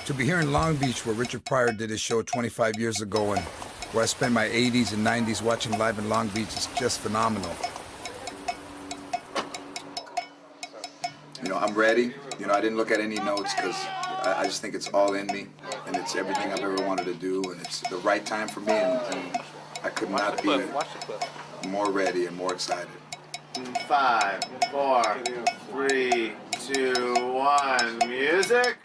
To be here in Long Beach where Richard Pryor did his show 25 years ago and where I spent my 80s and 90s watching live in Long Beach is just phenomenal. You know, I'm ready. You know, I didn't look at any notes because I just think it's all in me and it's everything I've ever wanted to do and it's the right time for me and I could not be more ready and more excited. 5, 4, 3, 2, 1, music!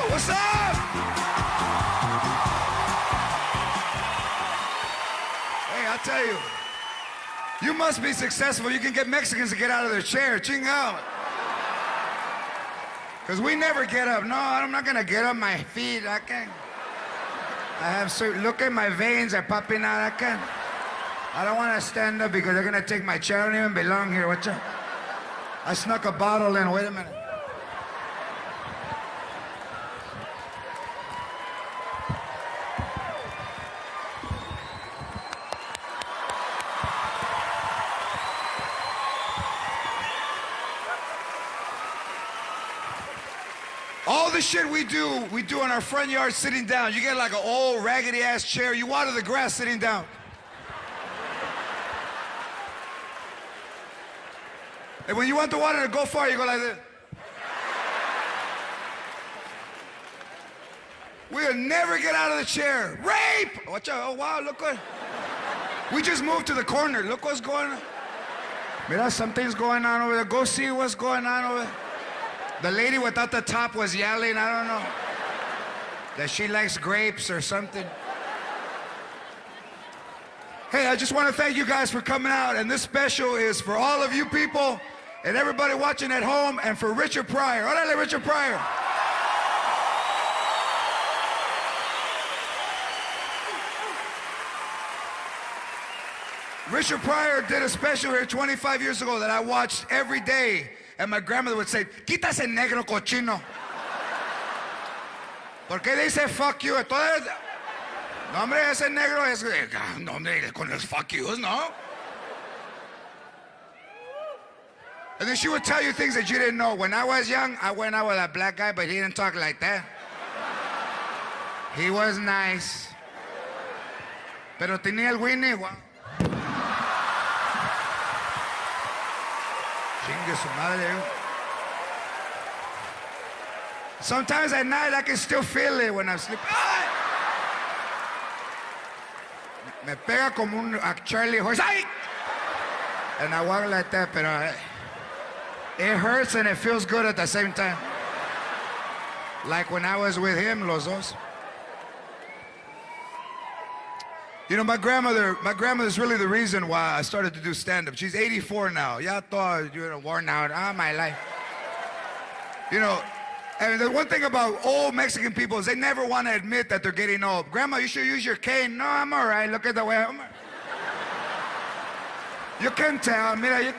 What's up? Hey, I'll tell you, you must be successful. You can get Mexicans to get out of their chair. Ching out. Because we never get up. No, I'm not going to get up my feet. I can't. I have certain, look at my veins are popping out. I can't. I don't want to stand up because they're going to take my chair. I don't even belong here. What's up? I snuck a bottle in. Wait a minute. All the shit we do in our front yard sitting down. You get like an old raggedy ass chair, you water the grass sitting down. And when you want the water to go far, you go like this. We'll never get out of the chair. Rape! Watch out, oh wow, look what. We just moved to the corner, look what's going on. Mira, something's going on over there. Go see what's going on over there. The lady without the top was yelling, I don't know, that she likes grapes or something. Hey, I just want to thank you guys for coming out, and this special is for all of you people and everybody watching at home and for Richard Pryor. Órale, Richard Pryor. Richard Pryor did a special here 25 years ago that I watched every day. And my grandmother would say, quita ese negro cochino. ¿Por qué dice fuck you? Entonces, no, hombre, ese negro es... No, hombre, con los fuck yous, no? And then she would tell you things that you didn't know. When I was young, I went out with a black guy, but he didn't talk like that. He was nice. Pero tenía el Winnie, wow. Chingue su madre. Sometimes at night I can still feel it when I'm sleeping. Me pega como un Charlie horse. ¡Ay! And I walk like that, pero it hurts and it feels good at the same time. Like when I was with him, los dos. You know, my grandmother's really the reason why I started to do stand-up. She's 84 now. Ya thought you were worn out all my life. You know, and the one thing about old Mexican people is they never want to admit that they're getting old. Grandma, you should use your cane. No, I'm all right. Look at the way I'm. You can tell. Mira,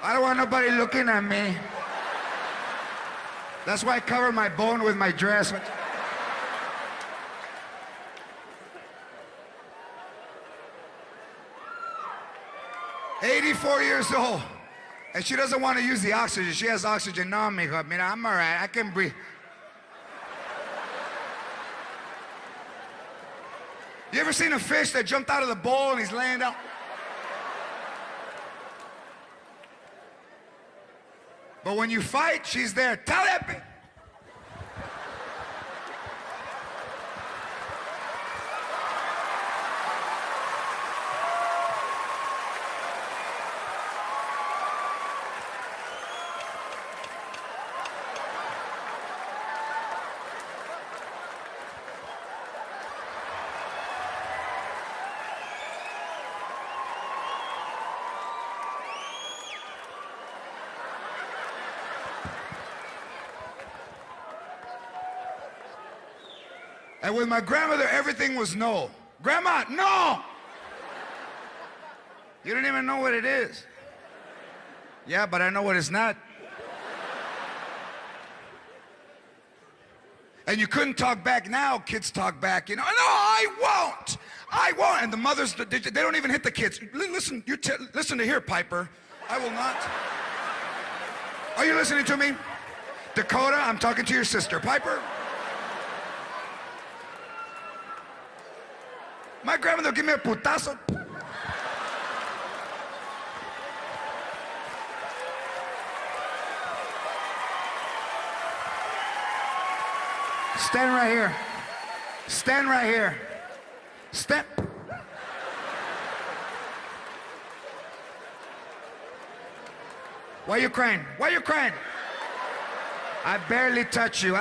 I don't want nobody looking at me. That's why I cover my bone with my dress. 84 years old, and she doesn't want to use the oxygen. She has oxygen. No, mija, mira, I'm all right. I can breathe. You ever seen a fish that jumped out of the bowl and he's laying down? But when you fight, she's there. Tell that bitch. And with my grandmother, everything was no. Grandma, no! You don't even know what it is. Yeah, but I know what it's not. And you couldn't talk back. Now kids talk back, you know. No, I won't. I won't. And the mothers, they don't even hit the kids. Listen, listen to here, Piper. I will not. Are you listening to me? Dakota, I'm talking to your sister. Piper? My grandmother give me a putazo. Stand right here. Stand right here. Stand. Why are you crying? Why are you crying? I barely touch you.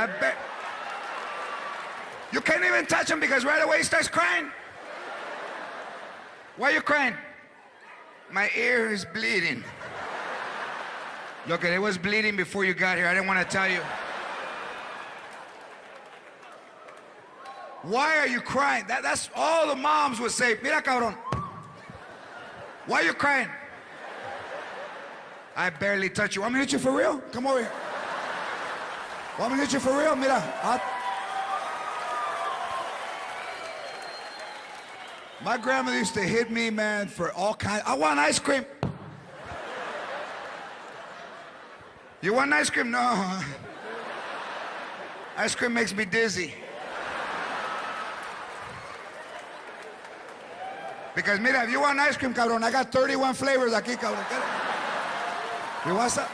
You can't even touch him because right away he starts crying. Why are you crying? My ear is bleeding. Look, it was bleeding before you got here. I didn't want to tell you. Why are you crying? That's all the moms would say. Mira, cabrón. Why are you crying? I barely touch you. Want me to hit you for real? Come over here. Want me to hit you for real? Mira. My grandmother used to hit me, man, for all kinds. I want ice cream. You want ice cream? No. Ice cream makes me dizzy. Because mira, if you want ice cream, cabrón, I got 31 flavors aquí, cabrón. You want some?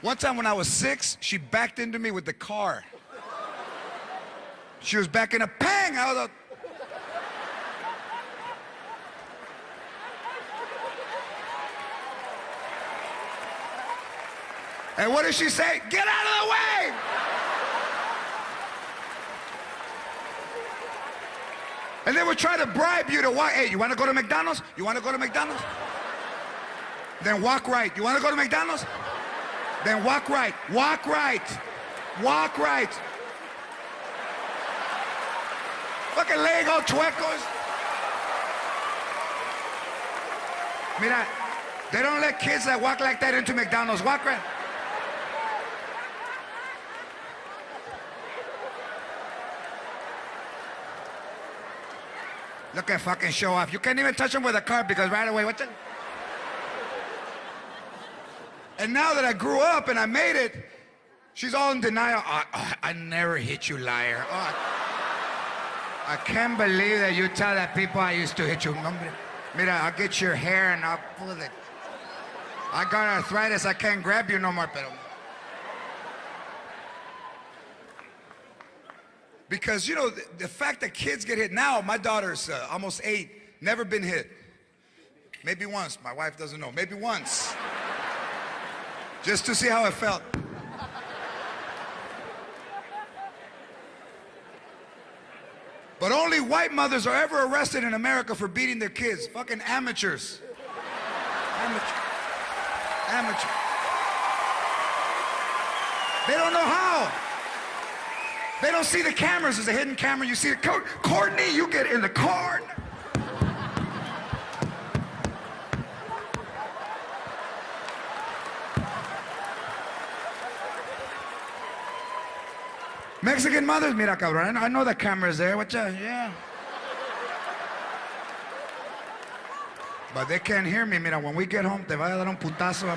One time when I was 6, she backed into me with the car. She was backing up, bang! I was like, and what did she say? Get out of the way! And they would try to bribe you to walk. Hey, you want to go to McDonald's? You want to go to McDonald's? Then walk right. You want to go to McDonald's? Then walk right. Walk right. Walk right. Fucking Lego chuecos. Mira, they don't let kids that walk like that into McDonald's. Walk right. Look at fucking show off. You can't even touch them with a car because right away, what's it? And now that I grew up and I made it, she's all in denial. I never hit you, liar. I can't believe that you tell that people I used to hit you. Mira, I'll get your hair and I'll pull it. I got arthritis. I can't grab you no more, pero. Because, you know, the fact that kids get hit now, my daughter's almost 8, never been hit. Maybe once. My wife doesn't know. Maybe once. Just to see how it felt. But only white mothers are ever arrested in America for beating their kids. Fucking amateurs. Amateur. They don't know how. They don't see the cameras. There's a hidden camera. You see the Courtney, you get in the car. Mexican mothers, mira, cabrón. I know the camera's there. What's that? Yeah. But they can't hear me. Mira, when we get home, te vaya a dar un putazo.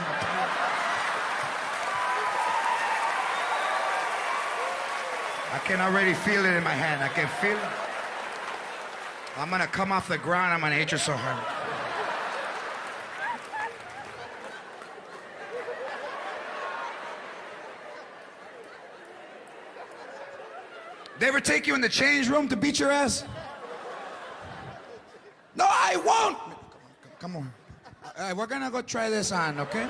I can already feel it in my hand. I can feel it. I'm gonna come off the ground. I'm gonna hit you so hard. They ever take you in the change room to beat your ass? No, I won't. Come on. All right, we're gonna go try this on, okay?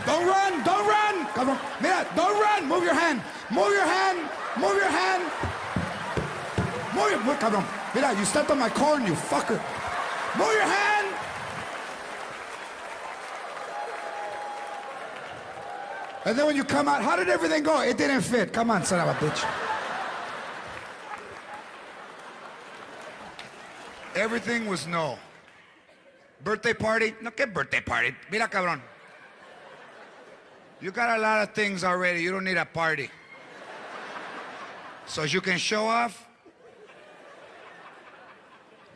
Don't run, don't run. Come on. Mira, don't run. Move your hand. Move your hand. Move your hand. Move, cabrón. Mira, you stepped on my corn, you fucker. Move your hand. And then when you come out, how did everything go? It didn't fit. Come on, son of a bitch. Everything was no. Birthday party? No, ¿qué birthday party? Mira, cabrón. You got a lot of things already. You don't need a party. So you can show off?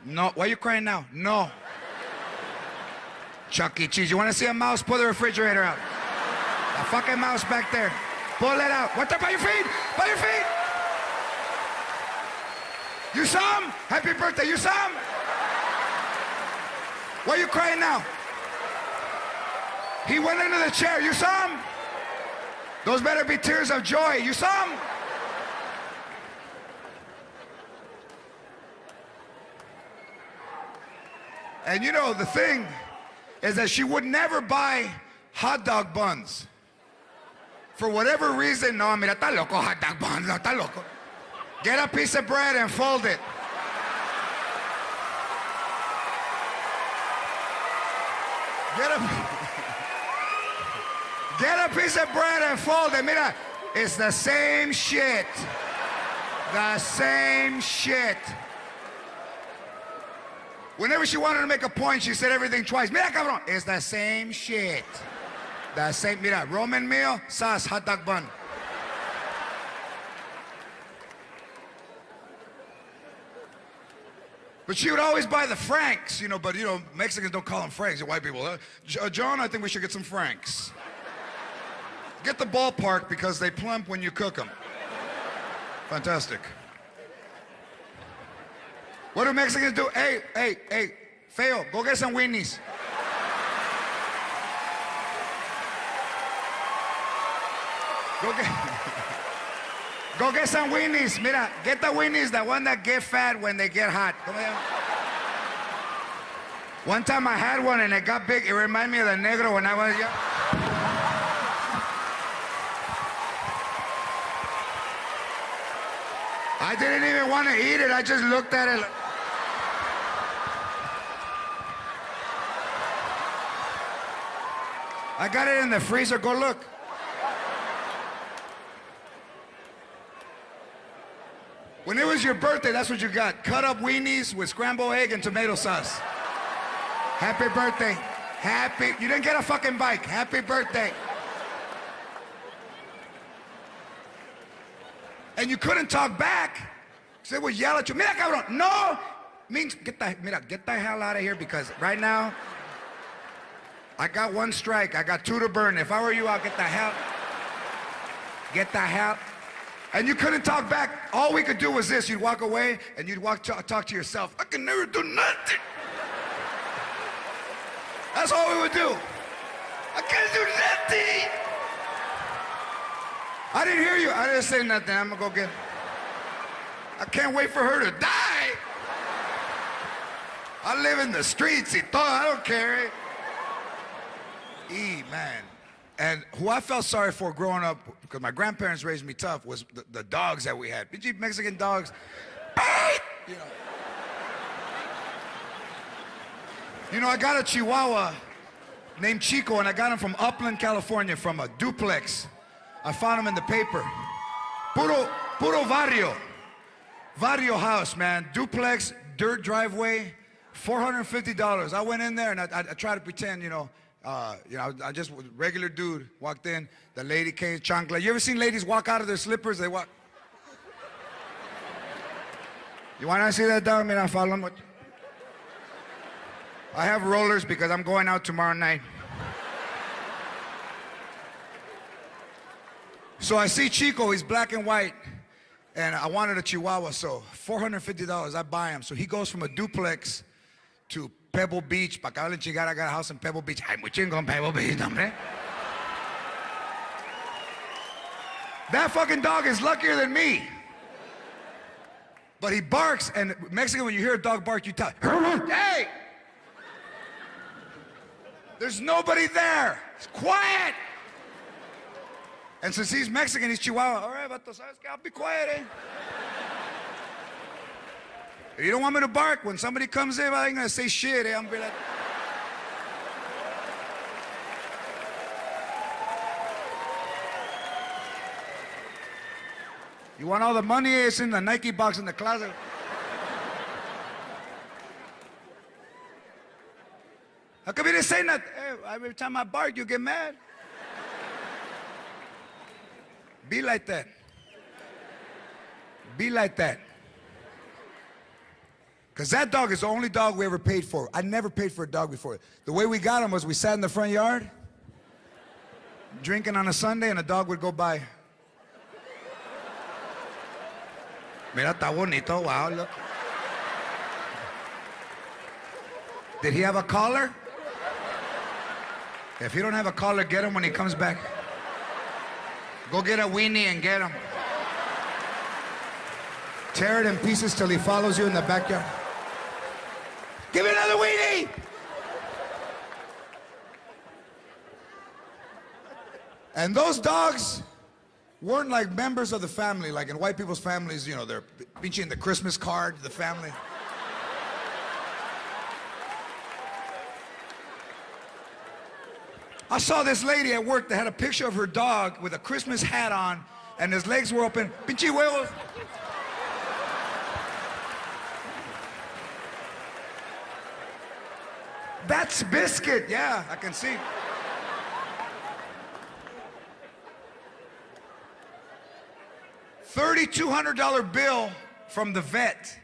No. Why are you crying now? No. Chuck E. Cheese. You want to see a mouse? Pull the refrigerator out. A fucking mouse back there. Pull it out. What the? By your feet! By your feet! You saw him? Happy birthday. You saw him? Why are you crying now? He went into the chair. You saw him? Those better be tears of joy. You saw him? And you know, the thing is that she would never buy hot dog buns. For whatever reason, no, mira, está loco, hot dog buns, no, está loco. Get a piece of bread and fold it. Get a piece of bread and fold it. Mira, it's the same shit. The same shit. Whenever she wanted to make a point, she said everything twice. Mira, cabrón, it's the same shit. The same, mira, Roman meal, sauce, hot dog bun. But she would always buy the Franks, you know, but, you know, Mexicans don't call them Franks, white people. John, I think we should get some Franks. Get the ballpark because they plump when you cook them. Fantastic. What do Mexicans do? Hey, feo, go get some weenies. Go get some weenies. Mira, get the weenies, the one that get fat when they get hot. One time I had one and it got big. It reminded me of the negro when I was young. I didn't even want to eat it. I just looked at it. I got it in the freezer. Go look. When it was your birthday, that's what you got. Cut up weenies with scrambled egg and tomato sauce. Happy birthday. Happy. You didn't get a fucking bike. Happy birthday. And you couldn't talk back. So they would yell at you. Mira, cabrón. No. Means get the hell out of here because right now, I got one strike. I got two to burn. If I were you, I'll get the hell. Get the hell. And you couldn't talk back. All we could do was this. You'd walk away and you'd talk to yourself. I can never do nothing. That's all we would do. I can't do nothing. I didn't hear you. I didn't say nothing. I'm gonna go get. I can't wait for her to die. I live in the streets. I don't care. Man. And who I felt sorry for growing up, because my grandparents raised me tough, was the dogs that we had. Big Mexican dogs. You know. You know, I got a Chihuahua named Chico, and I got him from Upland, California, from a duplex. I found him in the paper. Puro Barrio house, man. Duplex, dirt driveway, $450. I went in there and I tried to pretend, I just was a regular dude, walked in, the lady came, chancla. You ever seen ladies walk out of their slippers? They walk. You want to see that dog? Mira, follow me. I have rollers because I'm going out tomorrow night. So I see Chico, he's black and white, and I wanted a Chihuahua, so $450, I buy him. So he goes from a duplex to Pebble Beach. Pa' acá chingar, I got a house in Pebble Beach. Ay, muy chingón Pebble Beach, hombre. That fucking dog is luckier than me. But he barks, and Mexican, when you hear a dog bark, you tell, hey! There's nobody there. It's quiet. And since he's Mexican, he's Chihuahua. All right, vato, sabes que I'll be quiet, eh? If you don't want me to bark, when somebody comes in, I ain't gonna say shit, eh? I'm gonna be like... You want all the money? It's in the Nike box in the closet. How come you didn't say nothing? Hey, every time I bark, you get mad. Be like that. Be like that. Because that dog is the only dog we ever paid for. I never paid for a dog before. The way we got him was we sat in the front yard, drinking on a Sunday, and a dog would go by. Mira, está bonito. Wow, look. Did he have a collar? If he don't have a collar, get him when he comes back. Go get a weenie and get him. Tear it in pieces till he follows you in the backyard. Give me another weenie! And those dogs weren't like members of the family, like in white people's families, you know, they're pinching the Christmas card, the family. I saw this lady at work that had a picture of her dog with a Christmas hat on and his legs were open. Pinche huevos. That's Biscuit, yeah, I can see. $3,200 bill from the vet.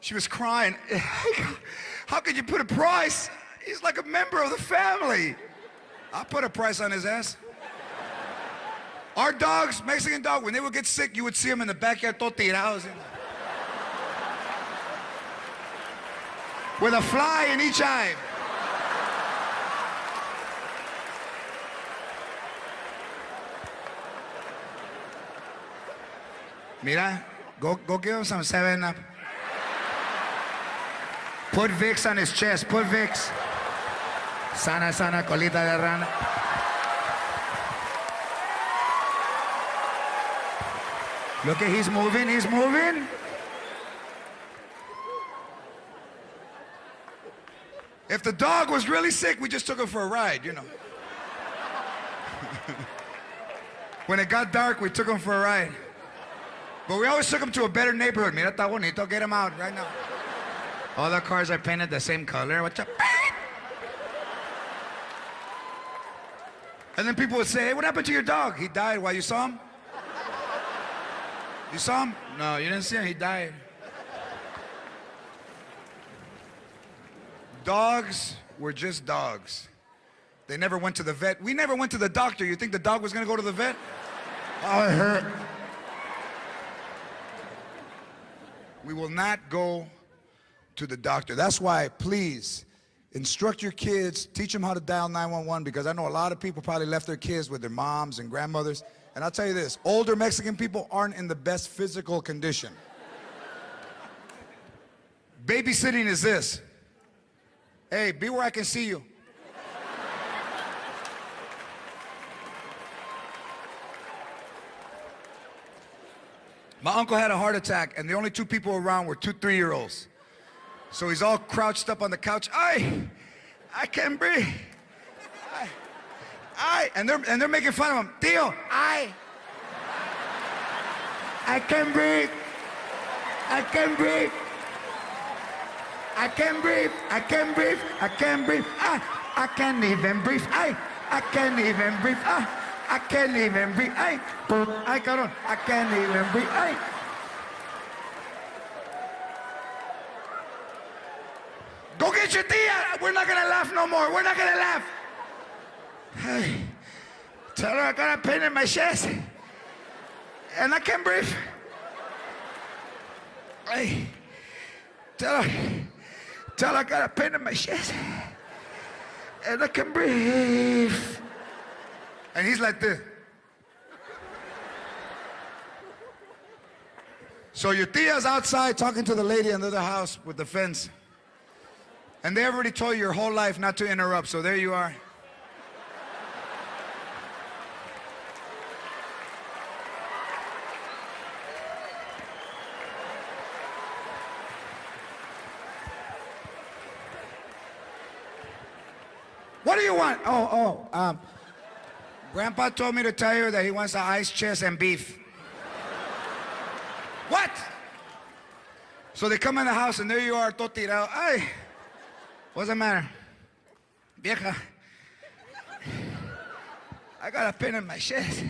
She was crying. How could you put a price? He's like a member of the family. I put a price on his ass. Our dogs, Mexican dog, when they would get sick, you would see them in the backyard, todo tirados. With a fly in each eye. Mira, go give him some 7-Up. Put Vicks on his chest, put Vicks. Sana, sana, colita de rana. Look at, he's moving, he's moving. If the dog was really sick, we just took him for a ride, you know. When it got dark, we took him for a ride. But we always took him to a better neighborhood. Mira, está bonito, get him out right now. All the cars are painted the same color. What's up? And then people would say, hey, what happened to your dog? He died. Why, you saw him? You saw him? No, you didn't see him. He died. Dogs were just dogs. They never went to the vet. We never went to the doctor. You think the dog was going to go to the vet? Oh, it hurt. We will not go to the doctor. That's why, please, instruct your kids, teach them how to dial 911, because I know a lot of people probably left their kids with their moms and grandmothers. And I'll tell you this, older Mexican people aren't in the best physical condition. Babysitting is this. Hey, be where I can see you. My uncle had a heart attack, and the only two people around were 2 3-year-olds. So he's all crouched up on the couch. I can't breathe. And they're making fun of him. Tío, I can't breathe. I can't breathe. I can't breathe. I can't breathe. I can't breathe. I can't even breathe. I can't even breathe. I can't even breathe. Ay, cabrón. I can't even breathe. Ay. Go get your tia. We're not gonna laugh no more. We're not gonna laugh. Hey, tell her I got a pain in my chest and I can't breathe. Hey, tell her I got a pain in my chest and I can breathe. And he's like this. So your tia's outside talking to the lady in the other house with the fence. And they already told you your whole life not to interrupt, so there you are. What do you want? Grandpa told me to tell you that he wants an iced chest and beef. What? So they come in the house and there you are, todo tirado. Ay, what's the matter? Vieja, I got a pain in my chest.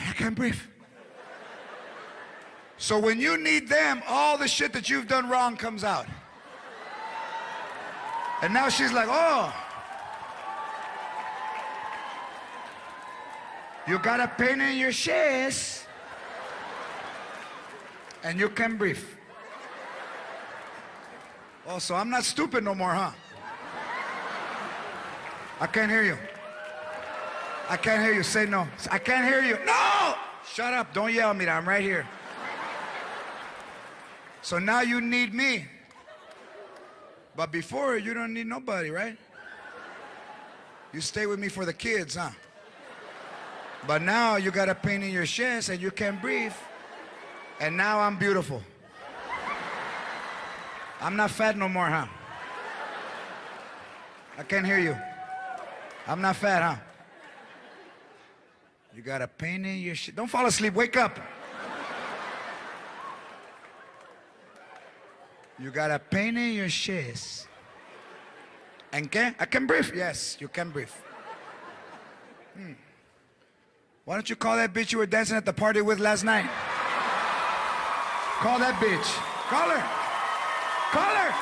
I can't breathe. So when you need them, all the shit that you've done wrong comes out. And now she's like, oh, you got a pain in your chest and you can't breathe. Oh, so I'm not stupid no more, huh? I can't hear you. I can't hear you. Say no. I can't hear you. No! Shut up. Don't yell at me. I'm right here. So now you need me. But before, you don't need nobody, right? You stay with me for the kids, huh? But now you got a pain in your chest and you can't breathe. And now I'm beautiful. I'm not fat no more, huh? I can't hear you. I'm not fat, huh? You got a pain in your shit. Don't fall asleep. Wake up. You got a pain in your chest. And can I can breathe? Yes, you can breathe. Why don't you call that bitch you were dancing at the party with last night? Call that bitch. Call her. Call her.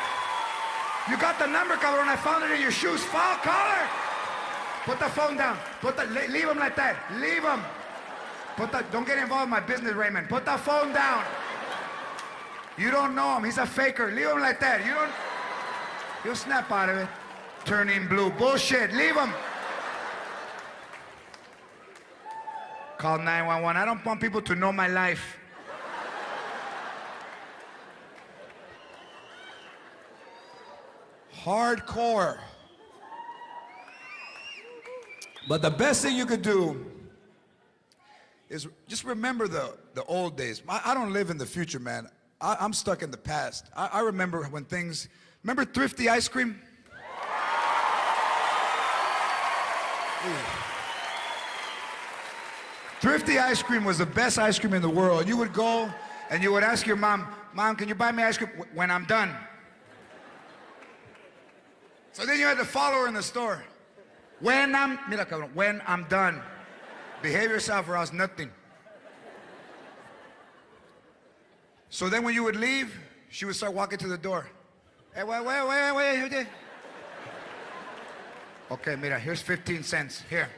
You got the number, cabrón. I found it in your shoes. Call her. Put the phone down. Leave him like that. Leave him. Don't get involved in my business, Raymond. Put the phone down. You don't know him. He's a faker. Leave him like that. You'll snap out of it. Turning blue. Bullshit. Leave him. Call 911. I don't want people to know my life. Hardcore. But the best thing you could do is just remember the old days. I don't live in the future, man. I'm stuck in the past. I remember when things, remember Thrifty ice cream? Ooh. Thrifty ice cream was the best ice cream in the world. You would go and you would ask your mom, Mom, can you buy me ice cream when I'm done? So then you had to follow her in the store. When I'm done. Behave yourself or else nothing. So then when you would leave, she would start walking to the door. Hey, wait. Okay, mira, here's 15 cents. Here,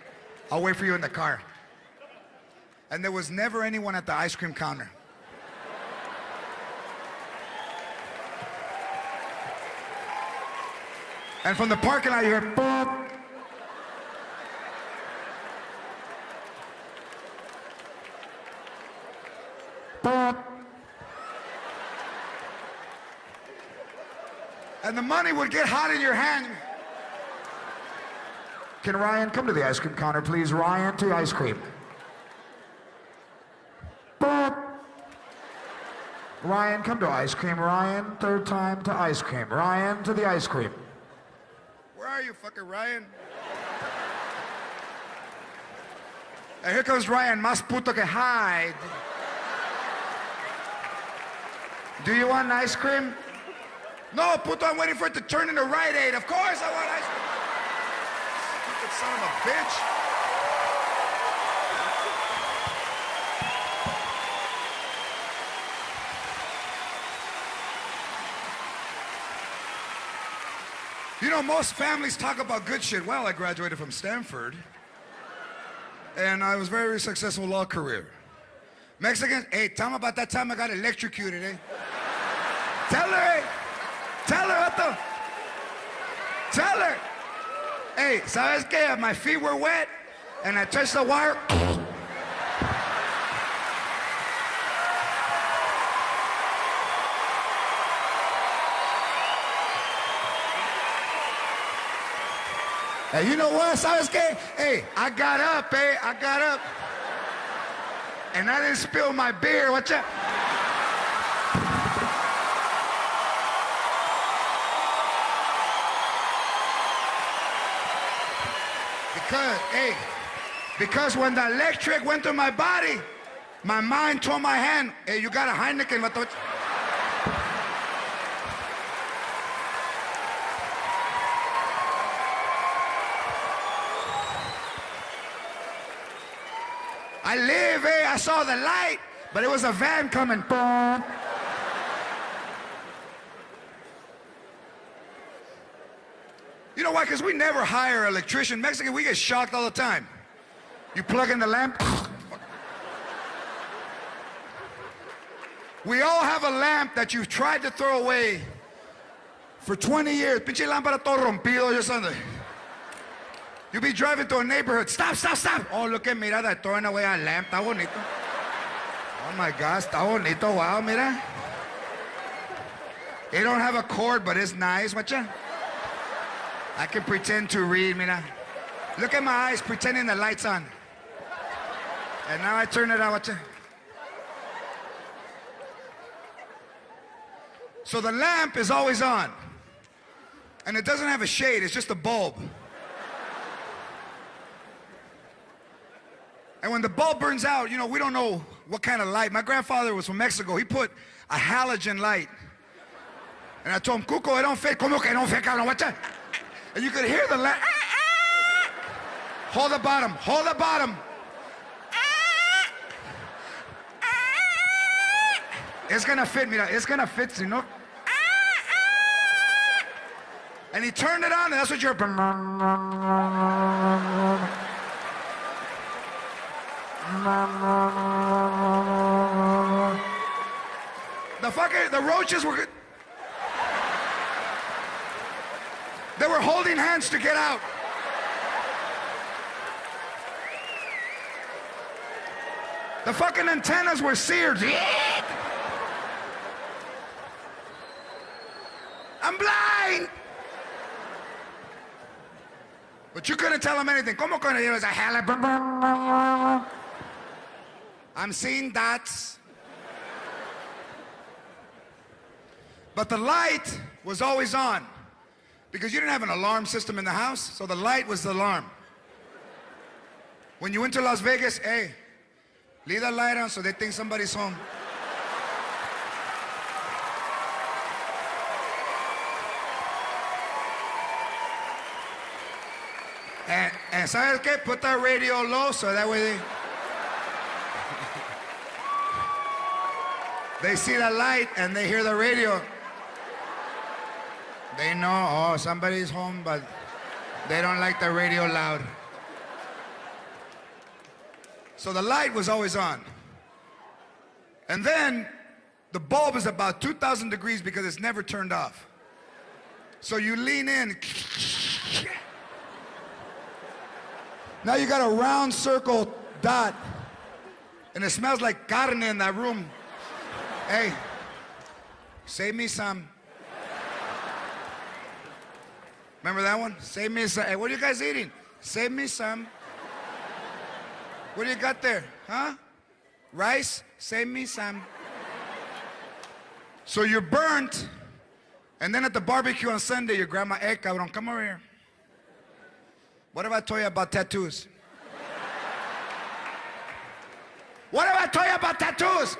I'll wait for you in the car. And there was never anyone at the ice cream counter. And from the parking lot, you hear, boop. Boop. And the money would get hot in your hand. Can Ryan come to the ice cream counter, please? Ryan to ice cream. Boop. Ryan, come to ice cream. Ryan, third time to ice cream. Ryan to the ice cream. Where are you, fucking Ryan? And here comes Ryan, más puto que hide. Do you want ice cream? No, puto, I'm waiting for it to turn into Rite Aid. Of course I want ice cream. Stupid son of a bitch. You know, most families talk about good shit. Well, I graduated from Stanford, and I was very successful law career. Mexicans, hey, tell them about that time I got electrocuted, eh? Tell her, hey. Tell her, what the? Tell her. Hey, ¿sabes qué? My feet were wet, and I touched the wire. Hey, you know what? ¿Sabes qué? Hey, I got up, eh? I got up. And I didn't spill my beer. Watch out. Because when the electric went through my body, My mind told my hand, hey, you got a Heineken, vato. I live, I saw the light, but it was a van coming. You know why? Because we never hire an electrician. Mexican, we get shocked all the time. You plug in the lamp. We all have a lamp that you've tried to throw away for 20 years. Pinche lámpara todo rompido, just something. You be driving to a neighborhood. Stop, stop, stop. Oh, look at mira, they're throwing away a lamp. Está bonito. Oh my God, está bonito. Wow, mira. They don't have a cord, but it's nice. Watcha. I can pretend to read, mira. Look at my eyes, pretending the light's on. And now I turn it on. Watcha. So the lamp is always on. And it doesn't have a shade, it's just a bulb. And when the bulb burns out, you know, we don't know what kind of light. My grandfather was from Mexico. He put a halogen light. And I told him, Cuco, it don't fit. ¿Cómo que no fit, cabrón? What's that? And you could hear the light. Hold the bottom. Hold the bottom. It's going to fit, mira. It's going to fit, you know. And he turned it on, and that's what you're... The roaches were... They were holding hands to get out. The fucking antennas were seared. I'm blind! But you couldn't tell him anything. ¿Cómo con it was a hell? I'm seeing dots. But the light was always on because you didn't have an alarm system in the house, so the light was the alarm. When you went to Las Vegas, hey, leave the light on so they think somebody's home. And ¿sabes qué? Put that radio low so that way they see the light and they hear the radio. They know, oh, somebody's home, but they don't like the radio loud. So the light was always on. And then the bulb is about 2,000 degrees because it's never turned off. So you lean in. Now you got a round circle dot, and it smells like carne in that room. Hey, save me some. Remember that one? Save me some. Hey, what are you guys eating? Save me some. What do you got there? Huh? Rice? Save me some. So you're burnt, and then at the barbecue on Sunday, your grandma, hey, cabrón, come over here. What if I told you about tattoos? What if I told you about tattoos?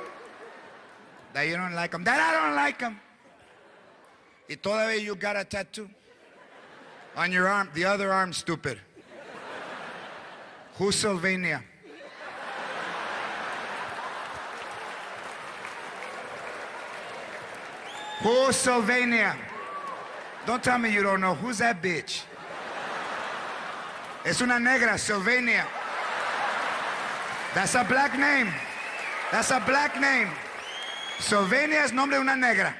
That you don't like them. That I don't like them. Y todavía you got a tattoo on your arm. The other arm, stupid. Who's Sylvania? Who's Sylvania? Don't tell me you don't know. Who's that bitch? Es una negra, Sylvania. That's a black name. That's a black name. Sylvania es nombre de una negra.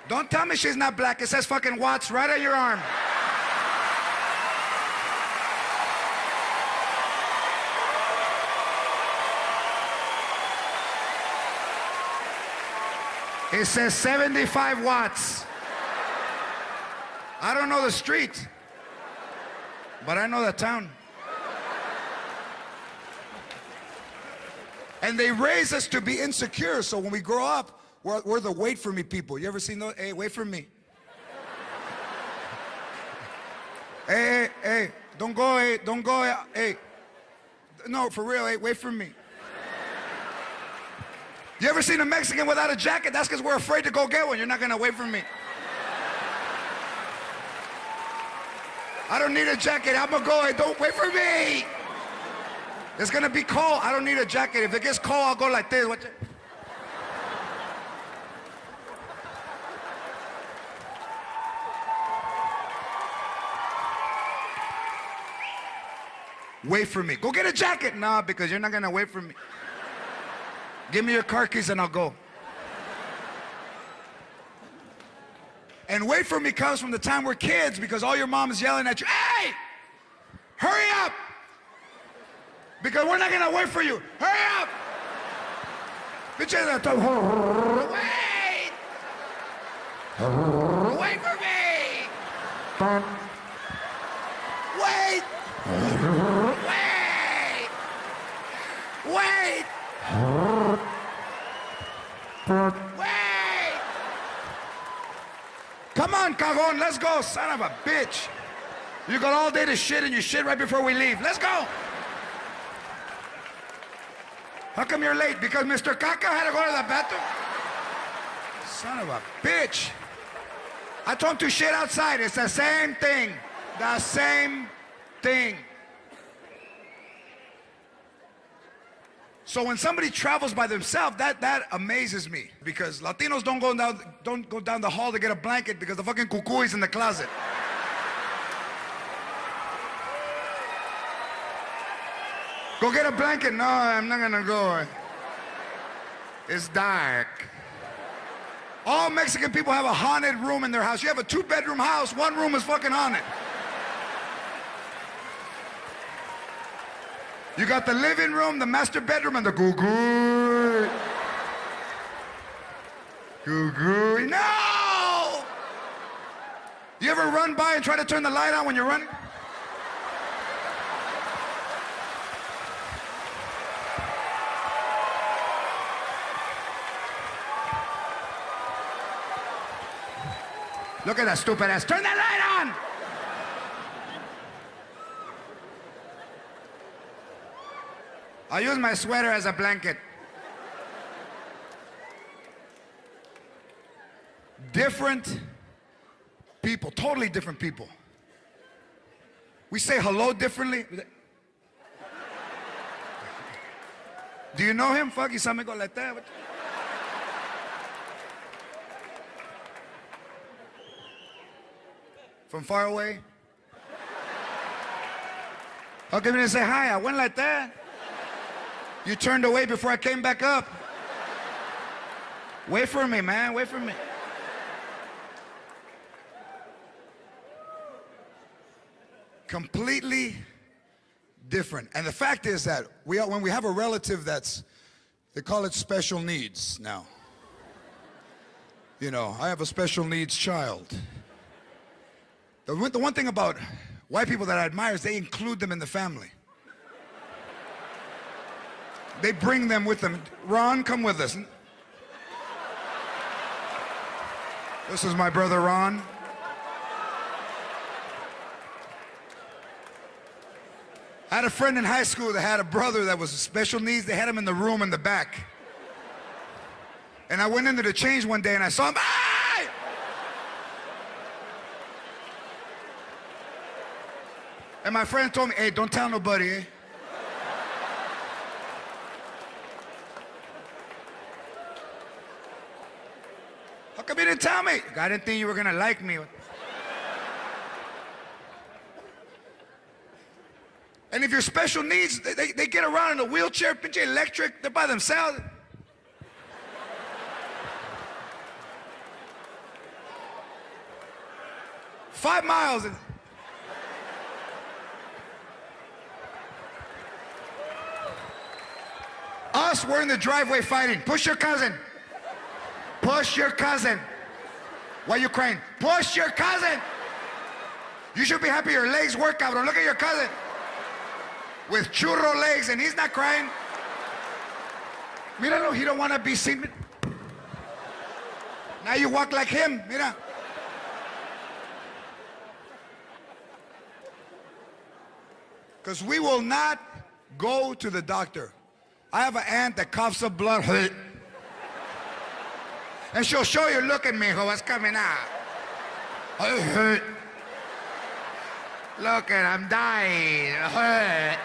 Don't tell me she's not black. It says fucking Watts right on your arm. It says 75 watts. I don't know the street, but I know the town. And they raise us to be insecure, so when we grow up, we're the wait for me people. You ever seen those? Hey, wait for me. Hey, don't go, hey. No, for real, hey, wait for me. You ever seen a Mexican without a jacket? That's because we're afraid to go get one. You're not gonna wait for me. I don't need a jacket. I'm gonna go. Don't wait for me. It's gonna be cold. I don't need a jacket. If it gets cold, I'll go like this. Watch it. Wait for me. Go get a jacket. Nah, because you're not gonna wait for me. Give me your car keys and I'll go. And wait for me comes from the time we're kids because all your mom is yelling at you, hey, hurry up. Because we're not gonna wait for you. Hurry up. Bitches, wait. Wait for me. Wait. Wait. Wait. Wait! Come on, cagon, let's go, son of a bitch. You got all day to shit and you shit right before we leave. Let's go! How come you're late? Because Mr. Caca had to go to the bathroom? Son of a bitch. I told him to shit outside. It's the same thing. The same thing. So when somebody travels by themselves, that amazes me because Latinos don't go down the hall to get a blanket because the fucking cuckoo is in the closet. Go get a blanket. No, I'm not gonna go. It's dark. All Mexican people have a haunted room in their house. You have a 2-bedroom house, one room is fucking haunted. You got the living room, the master bedroom, and the goo-goo. Goo-goo. No! You ever run by and try to turn the light on when you're running? Look at that stupid ass. Turn that light on! I'll use my sweater as a blanket. Different people, totally different people. We say hello differently. Do you know him? Fuck, you saw me go like that. From far away? How come you didn't say hi? I went like that. You turned away before I came back up. Wait for me, man. Wait for me. Completely different. And the fact is that when we have a relative they call it special needs now. You know, I have a special needs child. The one thing about white people that I admire is they include them in the family. They bring them with them. Ron, come with us. This is my brother Ron. I had a friend in high school that had a brother that was special needs. They had him in the room in the back. And I went into the change one day and I saw him. Ah! And my friend told me, hey, don't tell nobody, eh? How come you didn't tell me? I didn't think you were gonna like me. And if you're special needs, they get around in a wheelchair, pinche electric, they're by themselves. $5 miles. Us, we're in the driveway fighting. Push your cousin. Push your cousin. Why are you crying? Push your cousin. You should be happy your legs work out. Look at your cousin. With churro legs and he's not crying. Míralo, he don't want to be seen. Now you walk like him, mira. Because we will not go to the doctor. I have an aunt that coughs up blood. And she'll show you, look at me, what's coming out. I hurt. Look at, I'm dying. I hurt.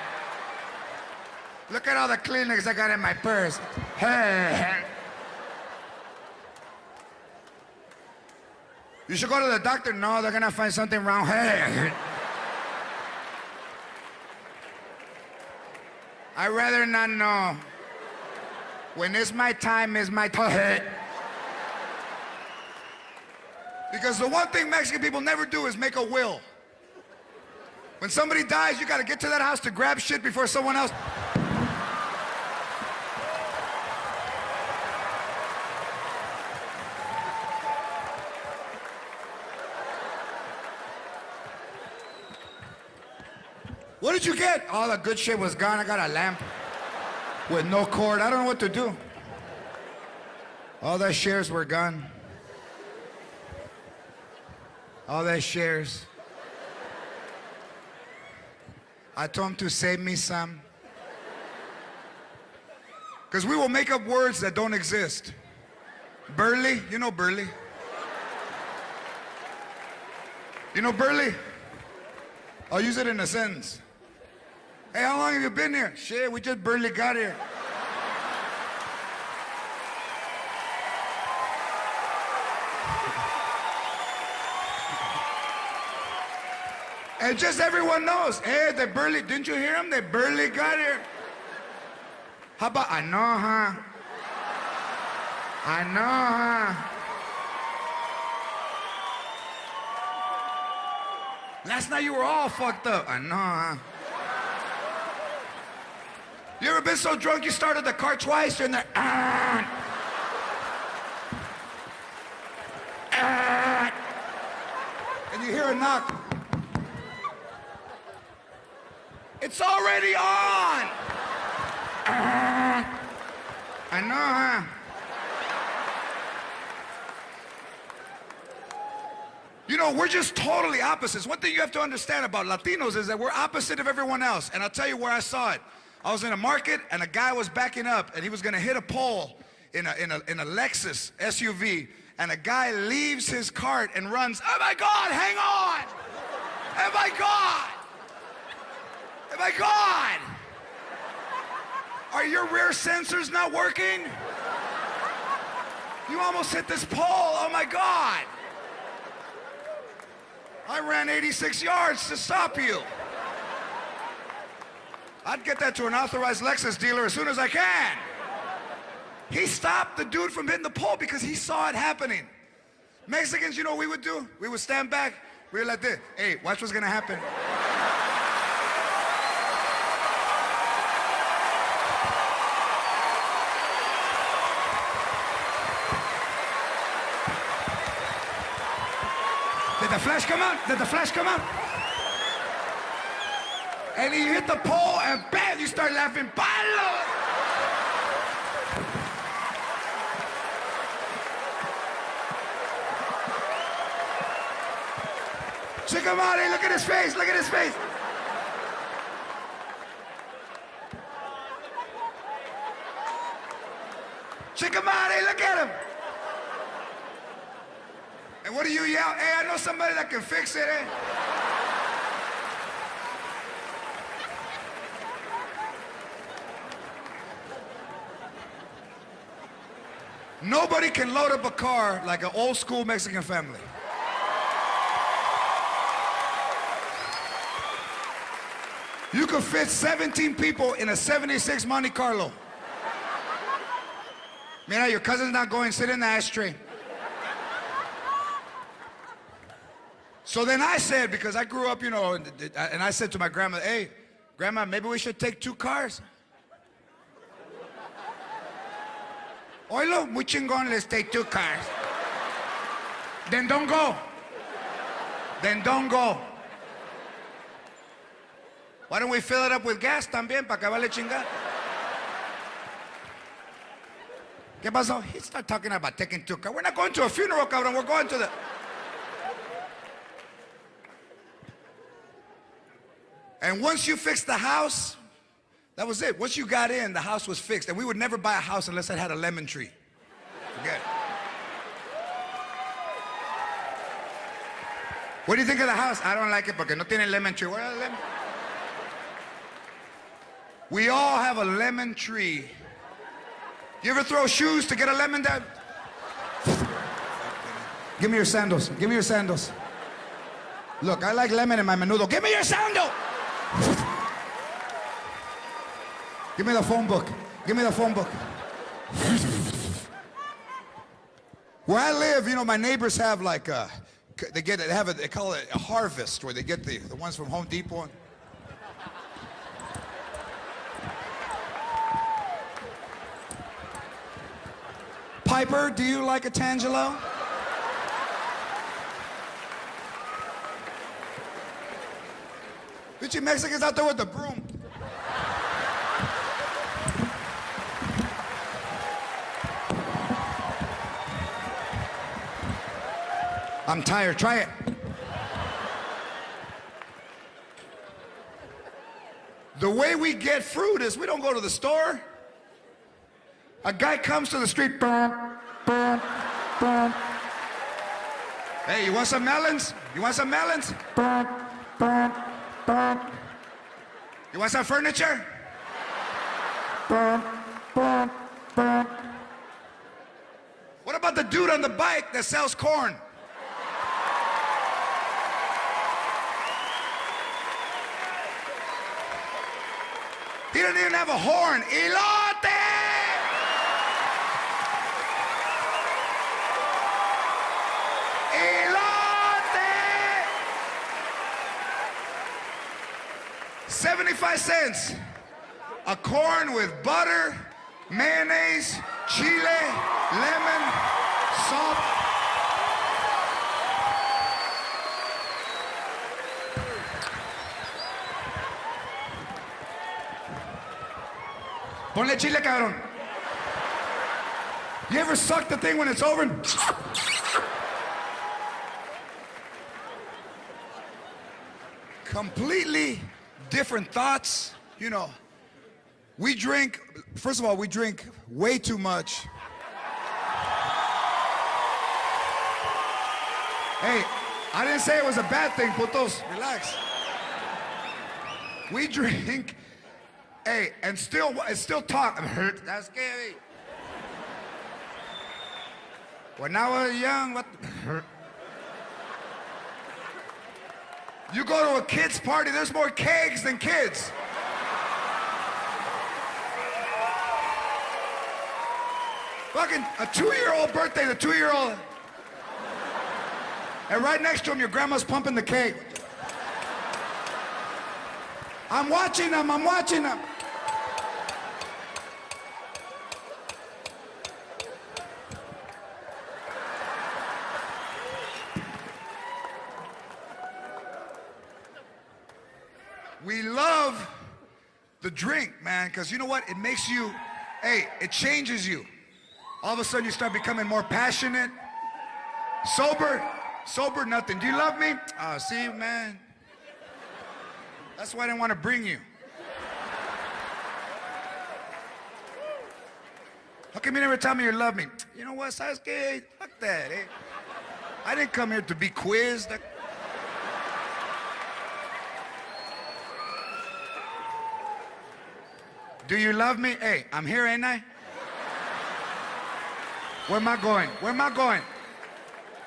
Look at all the Kleenex I got in my purse. Hurt. You should go to the doctor. No, they're gonna find something wrong. Hurt. I'd rather not know. When it's my time, it's my time. Because the one thing Mexican people never do is make a will. When somebody dies, you gotta get to that house to grab shit before someone else. What did you get? All the good shit was gone. I got a lamp with no cord. I don't know what to do. All the shares were gone. All the shares. I told him to save me some. Because we will make up words that don't exist. Burley, you know Burley? You know Burley? I'll use it in a sentence. Hey, how long have you been here? Shit, we just barely got here. And just everyone knows, hey, they barely, didn't you hear them? They barely got here. How about, I know, huh? I know, huh? Last night you were all fucked up. I know, huh? You ever been so drunk you started the car twice? You're in there, and you hear a knock. It's already on. I know, huh? You know, we're just totally opposites. One thing you have to understand about Latinos is that we're opposite of everyone else. And I'll tell you where I saw it. I was in a market and a guy was backing up and he was gonna hit a pole in a Lexus SUV, and a guy leaves his cart and runs. Oh my God, hang on! Oh my God! Oh my God! Are your rear sensors not working? You almost hit this pole, oh my God! I ran 86 yards to stop you. I'd get that to an authorized Lexus dealer as soon as I can. He stopped the dude from hitting the pole because he saw it happening. Mexicans, you know what we would do? We would stand back, we were like this. Hey, watch what's gonna happen. Did the flash come out? Did the flash come out? And he hit the pole and bam, you start laughing. Palo! Check him out, hey, look at his face, look at his face. Check him out, hey, look at him. And what do you yell? Hey, I know somebody that can fix it, eh? Nobody can load up a car like an old school Mexican family. You could fit 17 people in a 76 Monte Carlo. Mira, your cousin's not going, sit in the ashtray. So then I said, because I grew up, you know, and I said to my grandma, hey, Grandma, maybe we should take 2 cars. Oilo, muy chingón, let's take 2 cars. Then don't go. Then don't go. Why don't we fill it up with gas también, para acabarle chingar? ¿Qué pasó? He started talking about taking 2 cars. We're not going to a funeral, cabrón, we're going to the... And once you fixed the house, that was it. Once you got in, the house was fixed. And we would never buy a house unless it had a lemon tree. Forget it. What do you think of the house? I don't like it porque no tiene lemon tree. Where are the lemon? We all have a lemon tree. You ever throw shoes to get a lemon, Dad? Give me your sandals. Give me your sandals. Look, I like lemon in my menudo. Give me your sandal! Give me the phone book. Give me the phone book. Where I live, you know, my neighbors have like they call it a harvest, where they get the ones from Home Depot. Piper, do you like a Tangelo? Bitchy Mexicans out there with the broom. I'm tired. Try it. The way we get fruit is we don't go to the store. A guy comes to the street. Hey, you want some melons? You want some melons? You want some furniture? What about the dude on the bike that sells corn? He doesn't even have a horn. Elote! Elote! 75 cents. A corn with butter, mayonnaise, chile, lemon, salt. Ponle chile, cabrón. You ever suck the thing when it's over? Completely different thoughts. You know, we drink, first of all, we drink way too much. Hey, I didn't say it was a bad thing, putos. Relax. We drink. Hey, and still talk. That's scary. When I was young, what? You go to a kid's party, there's more kegs than kids. Fucking a 2-year-old birthday, the 2-year-old. And right next to him, your grandma's pumping the keg. I'm watching them, I'm watching them. We love the drink, man, because you know what? It makes you, hey, it changes you. All of a sudden you start becoming more passionate. Sober, nothing. Do you love me? Oh, see, man. That's why I didn't want to bring you. How come you never tell me you love me? You know what, Sasuke? Fuck that, eh? I didn't come here to be quizzed. Do you love me? Hey, I'm here, ain't I? Where am I going? Where am I going?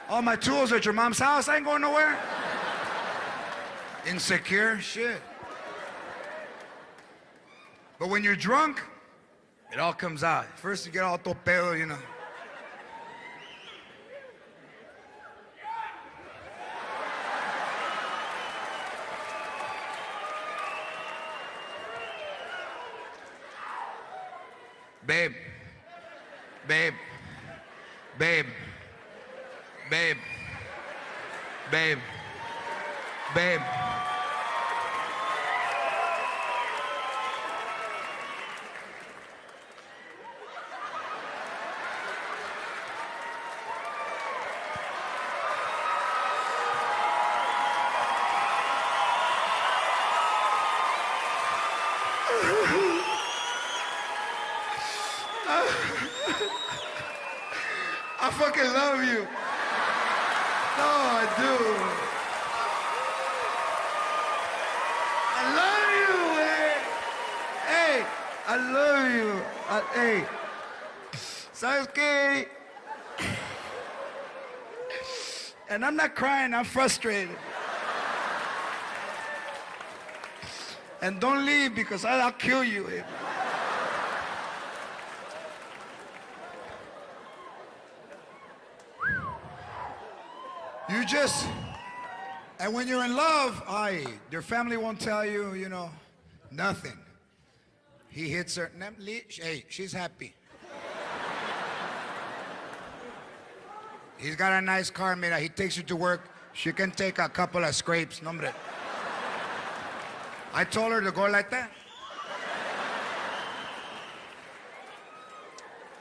All my tools are at your mom's house. I ain't going nowhere. Insecure? Shit. But when you're drunk, it all comes out. First you get all topeo, you know. Babe, babe, babe, babe, babe, babe. I fucking love you. No, I do. love you. Hey, ¿sabes qué? And I'm not crying, I'm frustrated. And don't leave because I'll kill you. You just, and when you're in love, your family won't tell you, you know, nothing. He hits her, hey, she's happy. He's got a nice car, mira, he takes her to work. She can take a couple of scrapes, no hombre. I told her to go like that.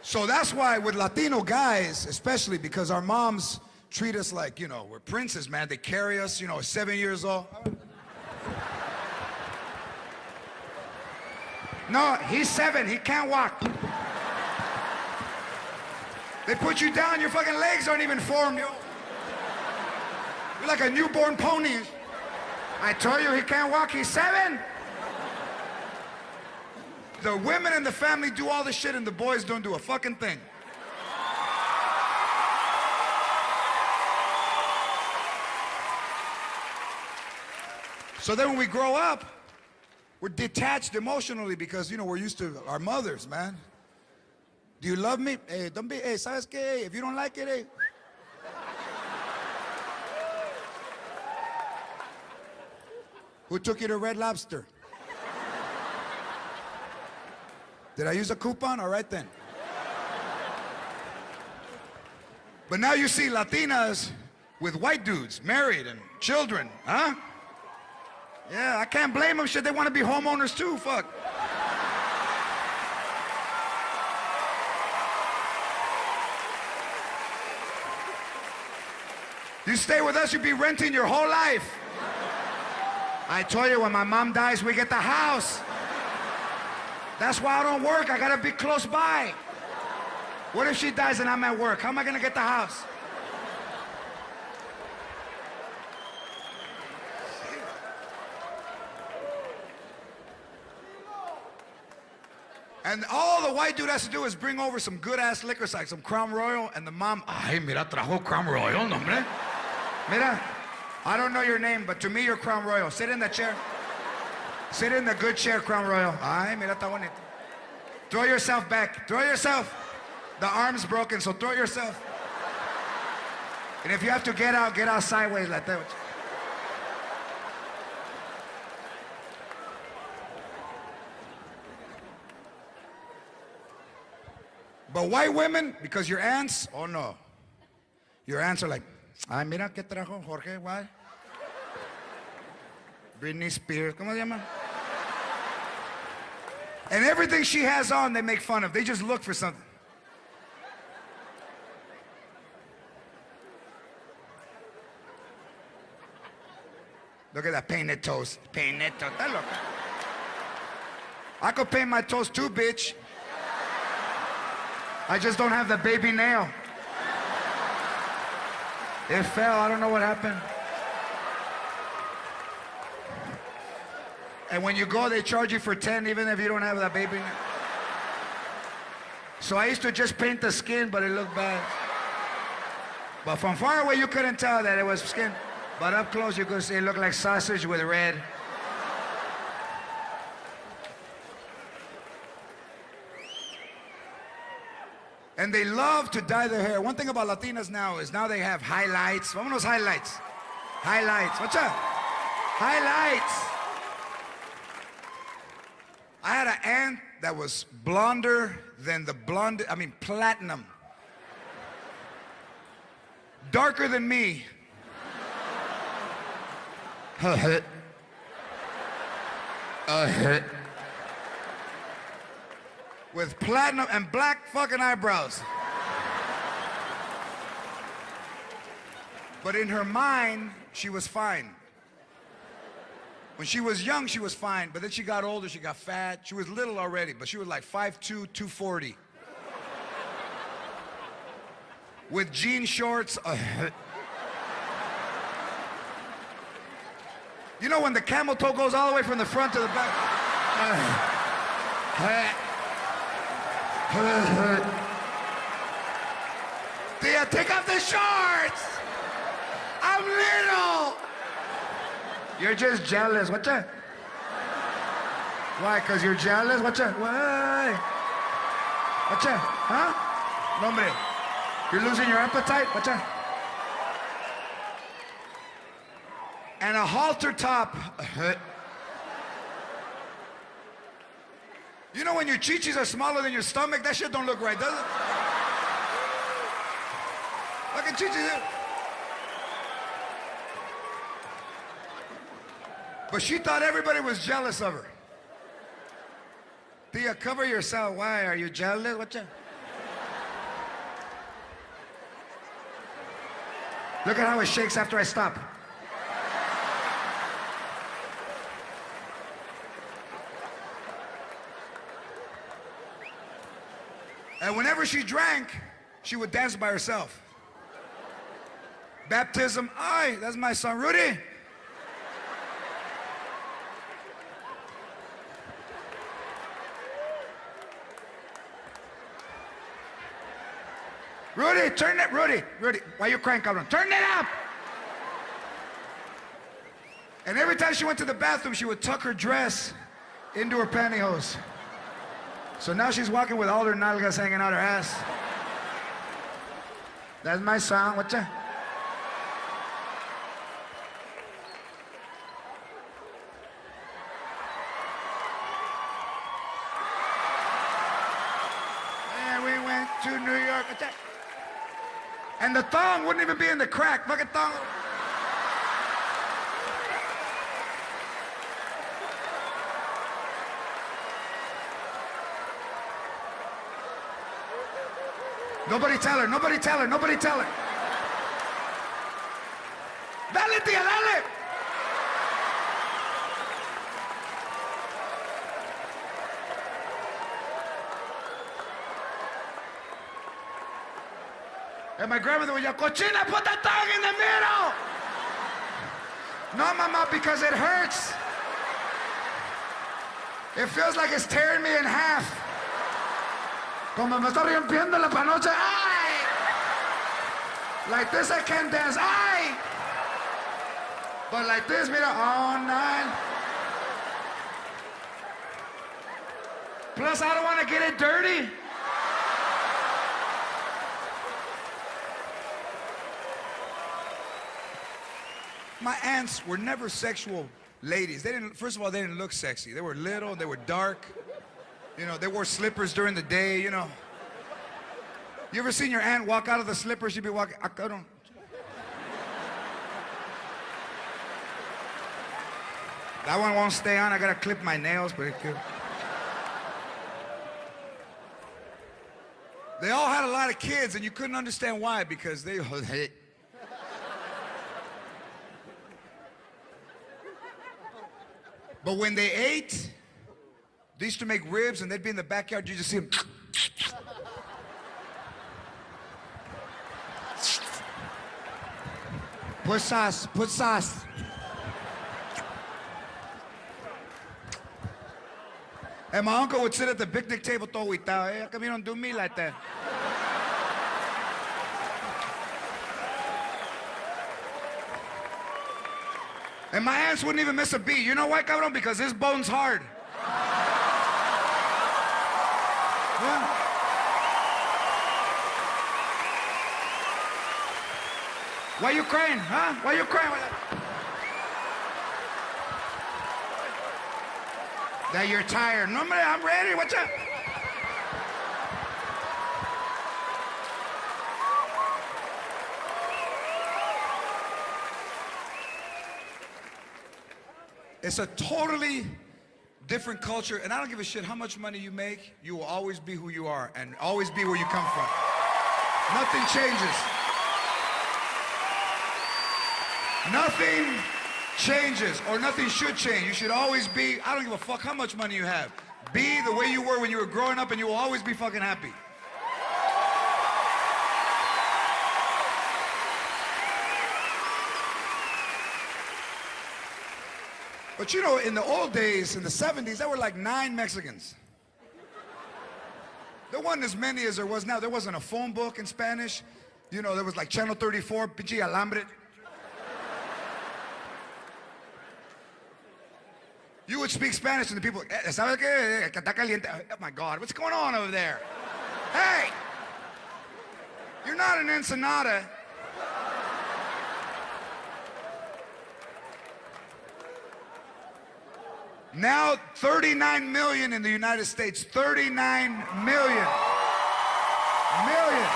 So that's why with Latino guys, especially because our moms treat us like, you know, we're princes, man. They carry us, you know, 7 years old. No, he's 7, he can't walk. They put you down, your fucking legs aren't even formed, yo. You're like a newborn pony. I told you he can't walk, he's 7. The women in the family do all the shit and the boys don't do a fucking thing. So then when we grow up, we're detached emotionally because, you know, we're used to our mothers, man. Do you love me? Hey, don't be, hey, ¿sabes qué? If you don't like it, hey. Who took you to Red Lobster? Did I use a coupon? All right then. But now you see Latinas with white dudes, married and children, huh? Yeah, I can't blame them. Shit, they want to be homeowners too, fuck. You stay with us, you'll be renting your whole life. I told you, when my mom dies, we get the house. That's why I don't work. I gotta be close by. What if she dies and I'm at work? How am I gonna get the house? And all the white dude has to do is bring over some good-ass liquor, like some Crown Royal, and the mom, ay, mira, trajo Crown Royal, no, hombre. Mira, I don't know your name, but to me, you're Crown Royal. Sit in the chair. Sit in the good chair, Crown Royal. Ay, mira, está bonito. Throw yourself back. Throw yourself. The arm's broken, so throw yourself. And if you have to get out sideways like that. But white women, because your aunts, oh no. Your aunts are like, ay, mira, ¿qué trajo Jorge? Why? Britney Spears, ¿cómo se llama? And everything she has on, they make fun of. They just look for something. Look at that painted toes. Painted toes. Look. I could paint my toes too, bitch. I just don't have the baby nail. It fell, I don't know what happened. And when you go, they charge you for 10 even if you don't have that baby nail. So I used to just paint the skin, but it looked bad. But from far away, you couldn't tell that it was skin. But up close, you could see it looked like sausage with red. And they love to dye their hair. One thing about Latinas now is now they have highlights. Vámonos highlights. Highlights. What's up? Highlights. I had an aunt that was blonder than the blonde, platinum. Darker than me. With platinum and black fucking eyebrows. But in her mind, she was fine. When she was young, she was fine, but then she got older, she got fat. She was little already, but she was like 5'2", 240. With jean shorts. You know when the camel toe goes all the way from the front to the back? Tia, take off the shorts. I'm little. You're just jealous. What's that? Why? Because you're jealous? What's that? Why? What's that? Huh? No, hombre. You're losing your appetite? What's that? And a halter top. You know when your chichis are smaller than your stomach? That shit don't look right, does it? Look at chichis. But she thought everybody was jealous of her. Tia, cover yourself. Why? Are you jealous? What's that? Look at how it shakes after I stop. And whenever she drank, she would dance by herself. Baptism, aye, that's my son, Rudy. Rudy, turn it, Rudy, why you crying, cabrón? Turn it up! And every time she went to the bathroom, she would tuck her dress into her pantyhose. So now she's walking with all her nalgas hanging out her ass. That's my song, what's that? And we went to New York, what's that? And the thong wouldn't even be in the crack. Fucking thong. Nobody tell her, nobody tell her, nobody tell her. Dale, tía, dale. And my grandmother would yell, Cochina, put that thong in the middle! No, mama, because it hurts. It feels like it's tearing me in half. Como me está rompiendo la panocha, ay! Like this I can't dance, ay! But like this, mira, all night. Plus, I don't want to get it dirty. My aunts were never sexual ladies. They didn't, first of all, they didn't look sexy. They were little, they were dark. You know, they wore slippers during the day, you know. You ever seen your aunt walk out of the slippers? She'd be walking, I don't. That one won't stay on. I gotta clip my nails, but it could. They all had a lot of kids, and you couldn't understand why, because they. But when they ate, they used to make ribs, and they'd be in the backyard. You just see them. Put sauce, put sauce. And my uncle would sit at the picnic table, todo huitao. Hey, how come you don't do me like that? And my aunts wouldn't even miss a beat. You know why, cabrón? Because this bone's hard. Yeah. Why you crying, huh? Why you crying? That you're tired. No, man, I'm ready. What's up? It's a totally different culture, and I don't give a shit how much money you make. You will always be who you are and always be where you come from. Nothing changes. Nothing changes, or nothing should change. You should always be, I don't give a fuck how much money you have. Be the way you were when you were growing up, and you will always be fucking happy. But you know, in the old days, in the 70s, there were like 9 Mexicans. There wasn't as many as there was now. There wasn't a phone book in Spanish. You know, there was like Channel 34, pinche alambre. You would speak Spanish and the people, ¿sabe qué? Que está caliente. Oh my God, what's going on over there? Hey! You're not an ensenada. Now 39 million in the United States. 39 million. Million.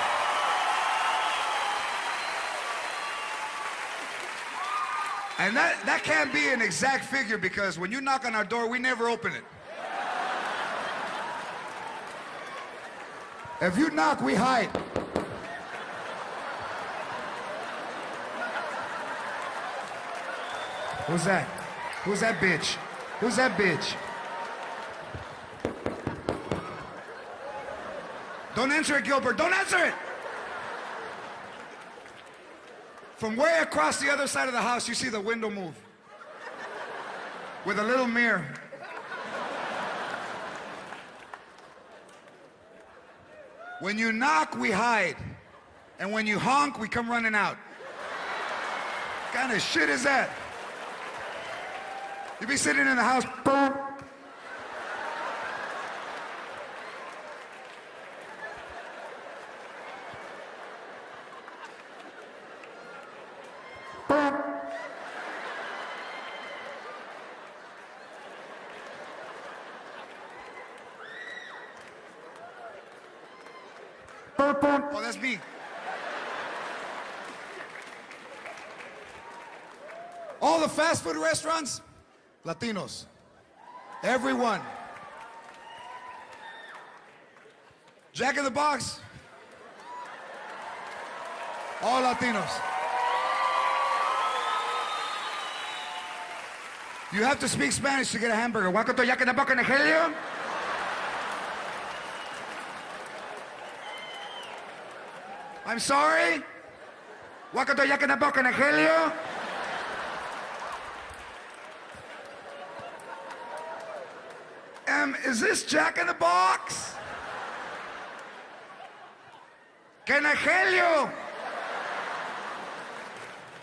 And that can't be an exact figure because when you knock on our door, we never open it. If you knock, we hide. Who's that? Who's that bitch? Who's that bitch? Don't answer it, Gilbert. Don't answer it! From way across the other side of the house, you see the window move. With a little mirror. When you knock, we hide. And when you honk, we come running out. What kind of shit is that? You be sitting in the house, boom. Boom. Boom, boom. Oh, that's me. All the fast food restaurants, Latinos. Everyone. Jack in the Box. All Latinos. You have to speak Spanish to get a hamburger. Welcome to Jack in the Box in Helio. I'm sorry. Welcome to Jack in the Box in Helio. Is this Jack in the Box? Can I help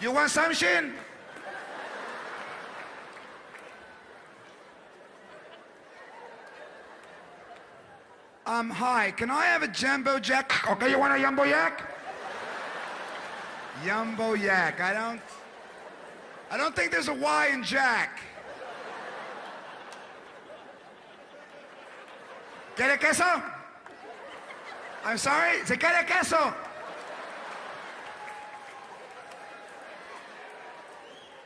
you? You want something? Hi, can I have a Jumbo Jack? Okay, you want a Jumbo Jack? Jumbo Jack, I don't think there's a Y in Jack. ¿Quiere queso? I'm sorry, ¿se quiere queso?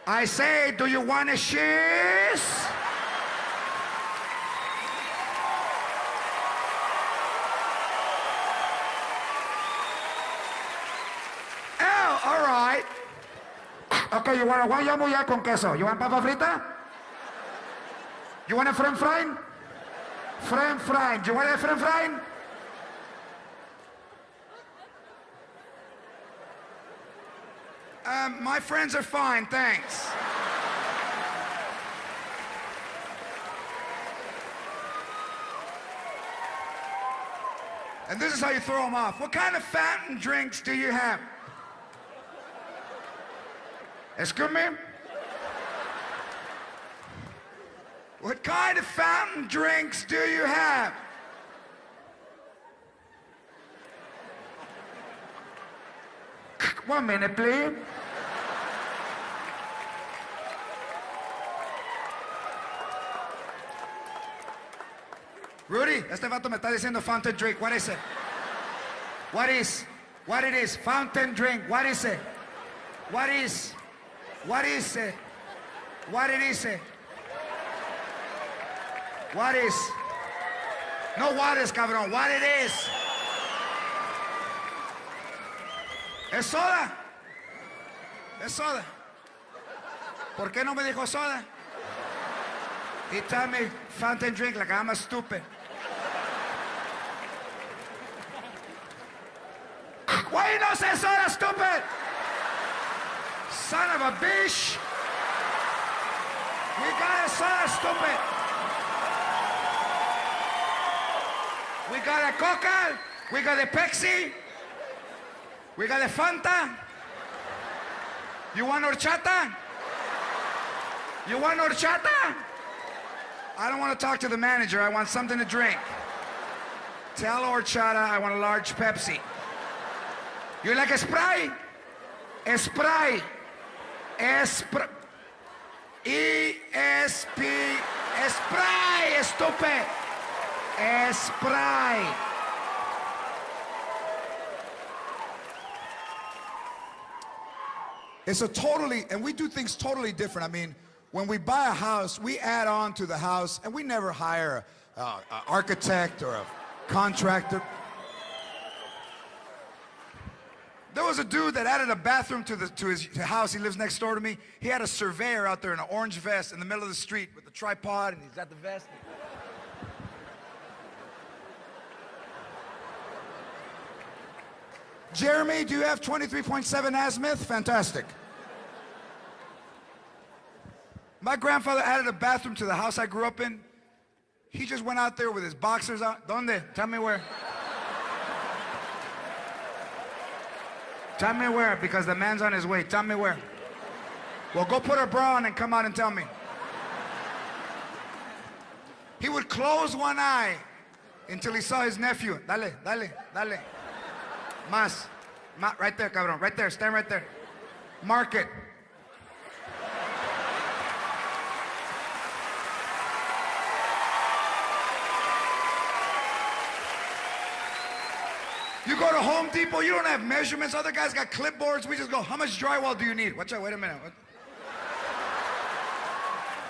I say, do you want a cheese? Oh, all right. Okay, you want a guayabo ya con queso? You want papa frita? You want a french fry? French fry. Do you want a french fry? My friends are fine, thanks. And this is how you throw them off. What kind of fountain drinks do you have? Excuse me? What kind of fountain drinks do you have? One minute, please. Rudy, este vato me está diciendo fountain drink. What is it? What it is? Fountain drink. What is it? What is it? What it is? What is? No what is, cabrón. What it is? Es soda. Es soda. ¿Por qué no me dijo soda? He told me fountain drink like I'm a stupid. Why you not say soda, stupid? Son of a bitch. We got a soda, stupid. We got a Coca. We got a Pepsi. We got a Fanta. You want horchata? You want horchata? I don't want to talk to the manager. I want something to drink. Tell horchata I want a large Pepsi. You like a Sprite? A Sprite. Sprite. E-S-P. Sprite, stupid. Sprite. It's a totally, and we do things totally different. I mean, when we buy a house, we add on to the house, and we never hire an architect or a contractor. There was a dude that added a bathroom to his house. He lives next door to me. He had a surveyor out there in an orange vest in the middle of the street with a tripod, and he's got the vest. Jeremy, do you have 23.7 azimuth? Fantastic. My grandfather added a bathroom to the house I grew up in. He just went out there with his boxers on. ¿Dónde? Tell me where. Tell me where, because the man's on his way. Tell me where. Well, go put a bra on and come out and tell me. He would close one eye until he saw his nephew. Dale, dale, dale. Más. Right there, cabrón. Right there. Stand right there. Mark it. You go to Home Depot, you don't have measurements. Other guys got clipboards. We just go, how much drywall do you need? Watch out, wait a minute. What?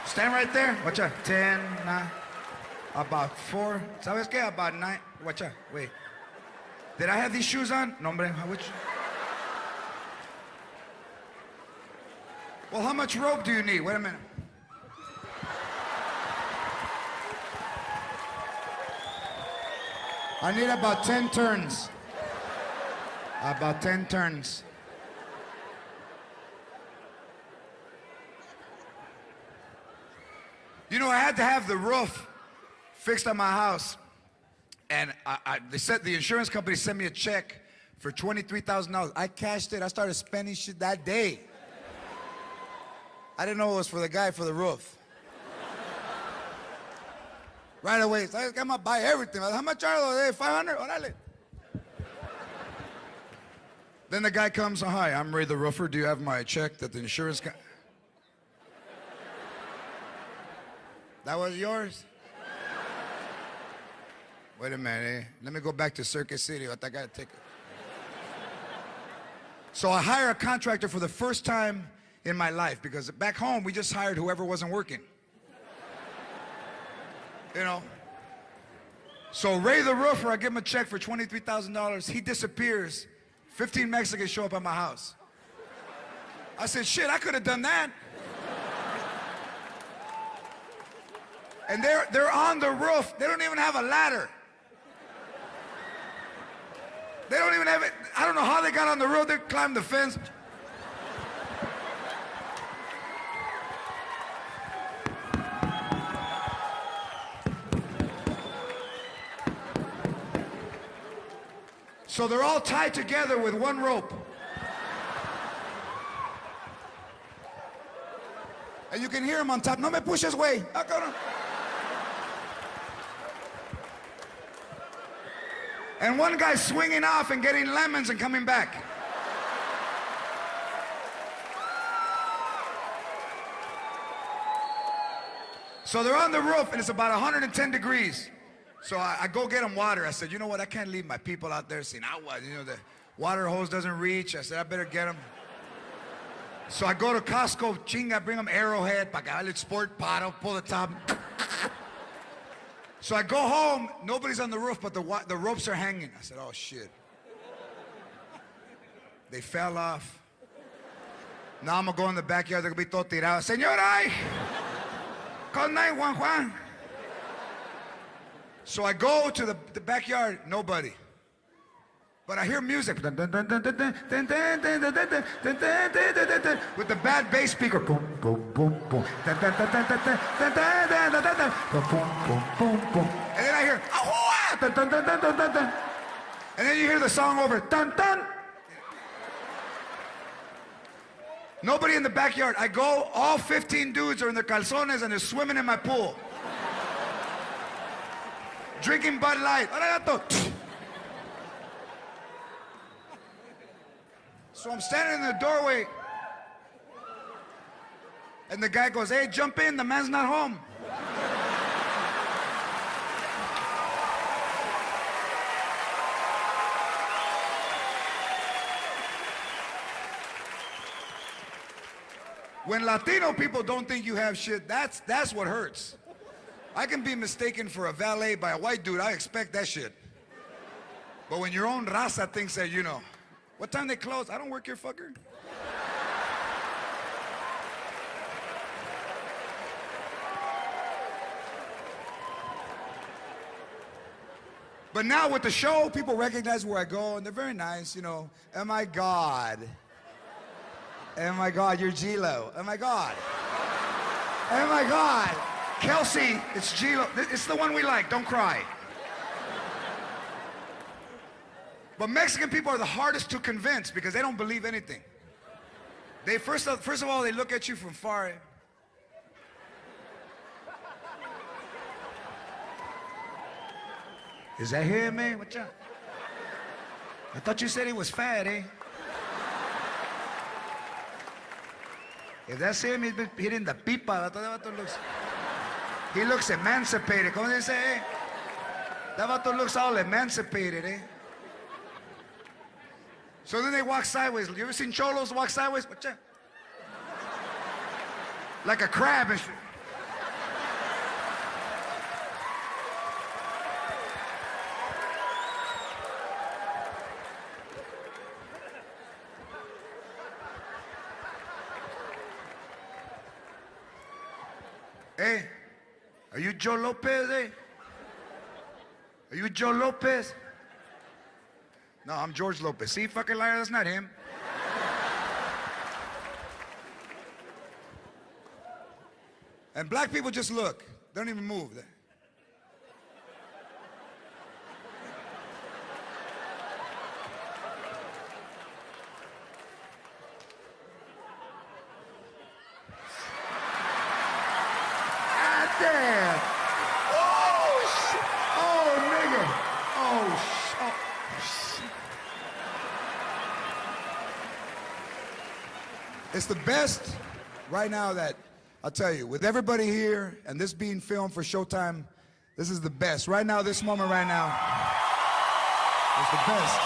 Stand right there. Watch out. 10, 9, about 4. ¿Sabes qué? About 9. Watch out. Wait. Did I have these shoes on? No, hombre. Which? Well, how much rope do you need? Wait a minute. I need about 10 turns. About 10 turns. You know, I had to have the roof fixed on my house. And they said the insurance company sent me a check for $23,000. I cashed it. I started spending shit that day. I didn't know it was for the guy for the roof. Right away, so I'm gonna buy everything. How much are they? 500? Orale. Then the guy comes, hi, I'm Ray the roofer. Do you have my check that the insurance guy? That was yours? Wait a minute, let me go back to Circus City. I gotta take it. So I hire a contractor for the first time in my life, because back home, we just hired whoever wasn't working. You know? So Ray the roofer, I give him a check for $23,000. He disappears. 15 Mexicans show up at my house. I said, shit, I could have done that. And they're on the roof. They don't even have a ladder. They don't even have it. I don't know how they got on the roof. They climbed the fence. So they're all tied together with one rope. And you can hear them on top. No me pushes, güey. And one guy's swinging off and getting lemons and coming back. So they're on the roof and it's about 110 degrees. So I go get them water. I said, you know what? I can't leave my people out there seeing agua. You know, the water hose doesn't reach. I said, I better get them. So I go to Costco, chinga, bring them Arrowhead, Pagalit Sport, Paddle, pull the top. So I go home, nobody's on the roof, but the ropes are hanging. I said, oh shit. They fell off. Now I'm gonna go in the backyard, they're gonna be todo tirado. Señora, call 911. So I go to the backyard, nobody. But I hear music. With the bad bass speaker. Boom, boom, boom, boom. And then I hear, ahua! dun, dun, dun, dun, dun, dun, dun. And then you hear the song over, dun, dun. Nobody in the backyard. I go, all 15 dudes are in their calzones and they're swimming in my pool. Drinking Bud Light. So I'm standing in the doorway and the guy goes, hey, jump in, the man's not home. When Latino people don't think you have shit, that's what hurts. I can be mistaken for a valet by a white dude, I expect that shit. But when your own raza thinks that, you know, what time they close? I don't work here, fucker. But now with the show, people recognize where I go, and they're very nice, you know. Oh my God. Oh my God, you're G-Lo. Oh my God. Oh my God. Kelsey, it's G-Lo. It's the one we like, don't cry. But Mexican people are the hardest to convince because they don't believe anything. They first of all, they look at you from far. Is that him, man? What's up? I thought you said he was fat, eh? If that's him, he's been hitting the pipa. He looks emancipated. ¿Cómo se dice, eh? That vato looks all emancipated, eh? So then they walk sideways. You ever seen cholos walk sideways? What's that? Like a crab and shit. Hey, are you Joe Lopez, eh? Are you Joe Lopez? No, I'm George Lopez. See, fucking liar, that's not him. And black people just look. They don't even move. Damn. Oh, shit. Oh, nigga. Oh, shit. It's the best right now that, I'll tell you, with everybody here and this being filmed for Showtime, this is the best. Right now, this moment right now is the best.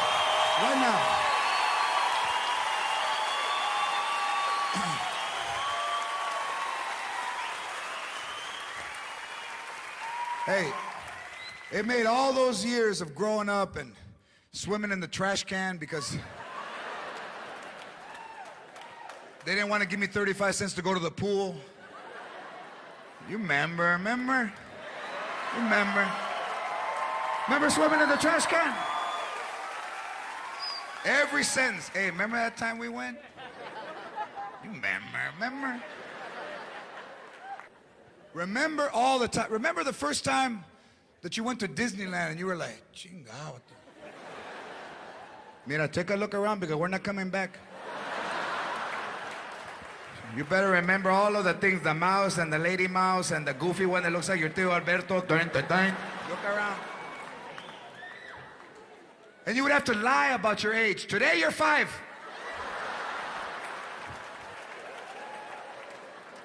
Right now. Hey, it made all those years of growing up and swimming in the trash can because they didn't want to give me 35 cents to go to the pool. You remember? Remember swimming in the trash can? Every sentence. Hey, remember that time we went? You remember? Remember all the time. Remember the first time that you went to Disneyland and you were like, chingao. Mira, take a look around because we're not coming back. You better remember all of the things, the mouse and the lady mouse and the goofy one that looks like your tío Alberto. Look around. And you would have to lie about your age. Today you're 5.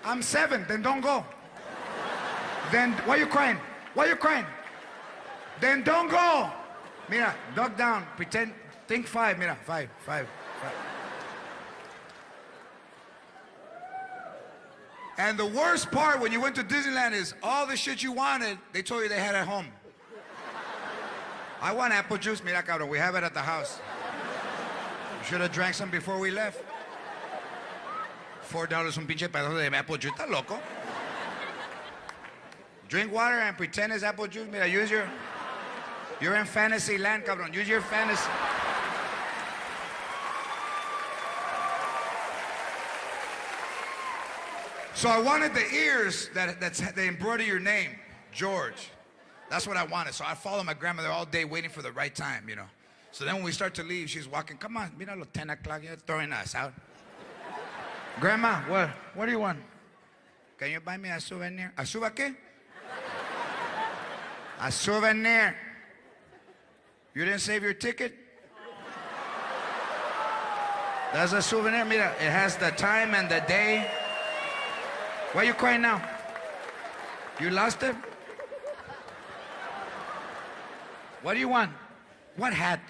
I'm 7, then don't go. Then, why you crying? Why you crying? Then don't go. Mira, duck down, pretend, think 5, mira, 5. And the worst part when you went to Disneyland is all the shit you wanted, they told you they had at home. I want apple juice, mira cabrón, we have it at the house. You should have drank some before we left. $4 un pinche pedazo de apple juice, ¿estás loco? Drink water and pretend it's apple juice. Mira, you're in fantasy land, cabrón. Use your fantasy. So I wanted the ears that embroider your name, George. That's what I wanted. So I followed my grandmother all day waiting for the right time, you know. So then when we start to leave, she's walking, come on, mira los 10 o'clock, you're throwing us out. Grandma, what do you want? Can you buy me a souvenir? ¿A suba qué? A souvenir. You didn't save your ticket? That's a souvenir. Mira, it has the time and the day. Why are you crying now? You lost it? What do you want? What hat?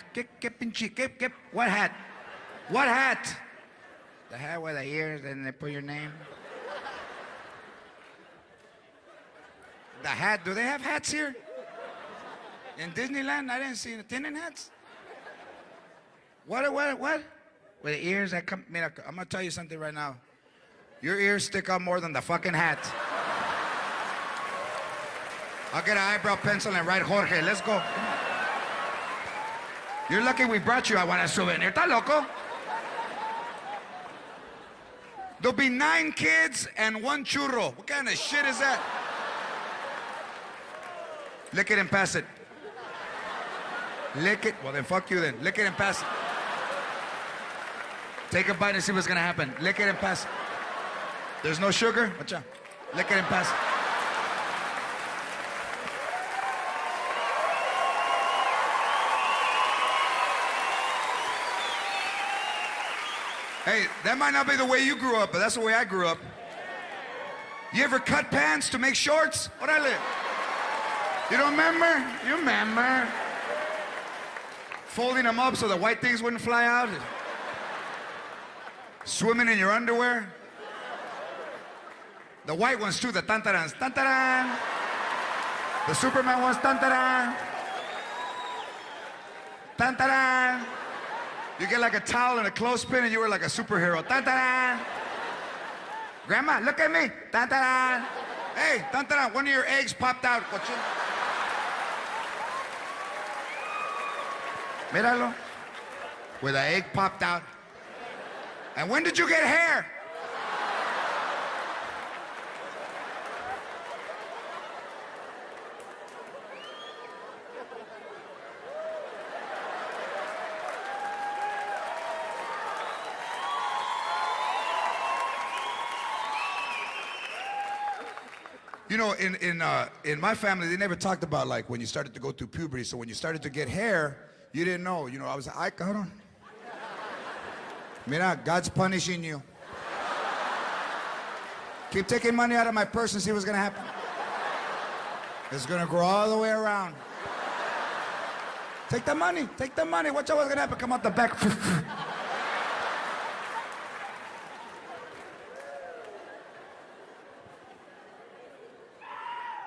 What hat? What hat? The hat with the ears and they put your name. The hat, do they have hats here? In Disneyland, I didn't see tienen hats. What? With the ears that come, mira, I'm gonna tell you something right now. Your ears stick out more than the fucking hat. I'll get an eyebrow pencil and write Jorge, let's go. You're lucky we brought you, I want a souvenir. ¿Está loco? There'll be 9 kids and 1 churro. What kind of shit is that? Lick it and pass it. Lick it. Well, then fuck you then. Lick it and pass it. Take a bite and see what's gonna happen. Lick it and pass it. There's no sugar? Watch out. Lick it and pass it. Hey, that might not be the way you grew up, but that's the way I grew up. You ever cut pants to make shorts? Órale. You don't remember? You remember. Folding them up so the white things wouldn't fly out. Swimming in your underwear. The white ones too, the tantarans. Tantaran. The Superman ones, tantaran. Tantaran. You get like a towel and a clothespin and you were like a superhero. Tantaran. Grandma, look at me. Tantaran. Hey, tantaran, one of your eggs popped out. Míralo. Where the egg popped out. And when did you get hair? You know, in my family, they never talked about like when you started to go through puberty. So when you started to get hair, you didn't know. You know, I was like, ay, cabrón. Mira, God's punishing you. Keep taking money out of my purse and see what's gonna happen. It's gonna grow all the way around. Take the money, take the money. Watch out what's gonna happen. Come out the back.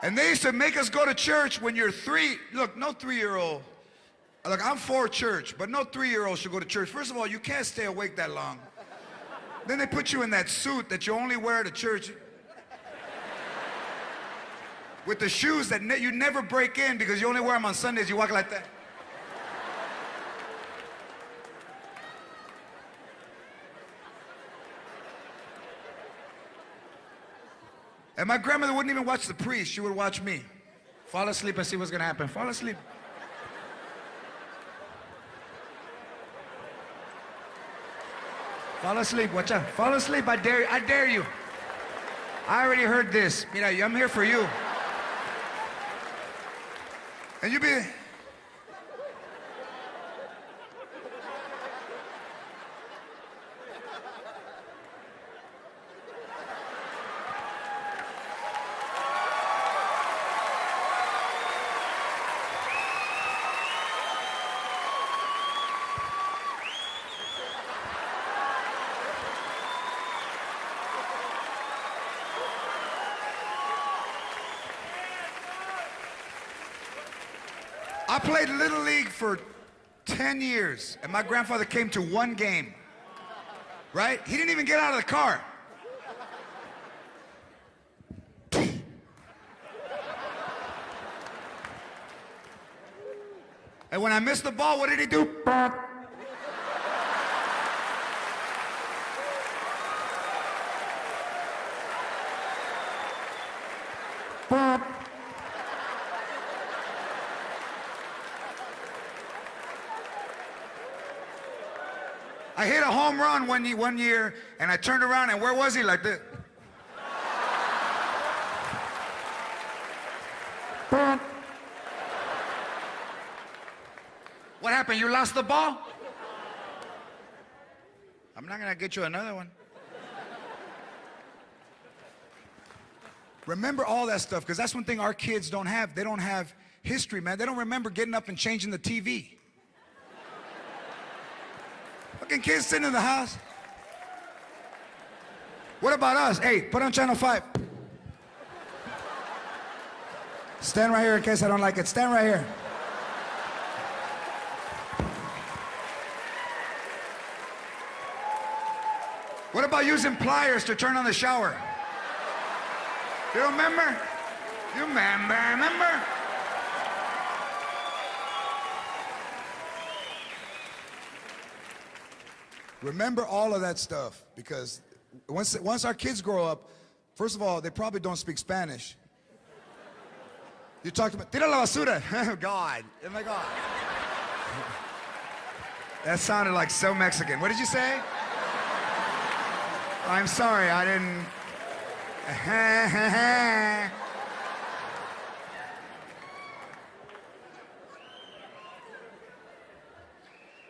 And they used to make us go to church when you're 3. Look, no 3-year-old. Look, I'm for church, but no 3-year-old should go to church. First of all, you can't stay awake that long. Then they put you in that suit that you only wear to church. With the shoes that you never break in because you only wear them on Sundays. You walk like that. And my grandmother wouldn't even watch the priest. She would watch me. Fall asleep and see what's gonna happen. Fall asleep. Fall asleep, watch out. Fall asleep, I dare you. I already heard this. Mira, I'm here for you. And you be... I played Little League for 10 years, and my grandfather came to 1 game, right? He didn't even get out of the car. And when I missed the ball, what did he do? I hit a home run one year, and I turned around, and where was he? Like this. What happened? You lost the ball? I'm not gonna get you another one. Remember all that stuff, because that's one thing our kids don't have. They don't have history, man. They don't remember getting up and changing the TV. Fucking kids sitting in the house. What about us? Hey, put on channel 5. Stand right here in case I don't like it. Stand right here. What about using pliers to turn on the shower? You remember? You remember? Remember all of that stuff, because once our kids grow up, first of all, they probably don't speak Spanish. You talk about, tira la basura. Oh, God. Oh, my God. That sounded like so Mexican. What did you say? I'm sorry, I didn't.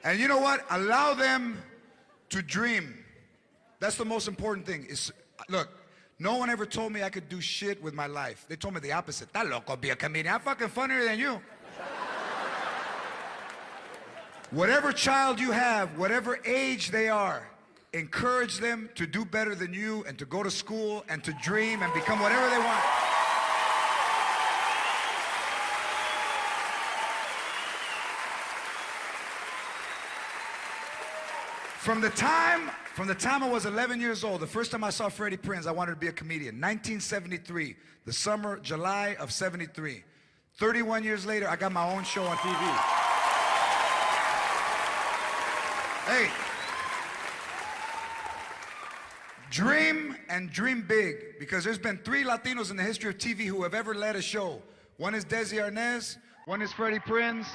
And you know what? Allow them to dream. That's the most important thing. Look, no one ever told me I could do shit with my life. They told me the opposite. That loco, be a comedian. I'm fucking funnier than you. Whatever child you have, whatever age they are, encourage them to do better than you and to go to school and to dream and become whatever they want. From the time I was 11 years old, the first time I saw Freddie Prinze, I wanted to be a comedian. 1973, the summer, July of 73. 31 years later, I got my own show on TV. Hey. Dream and dream big, because there's been 3 Latinos in the history of TV who have ever led a show. One is Desi Arnaz, one is Freddie Prinze,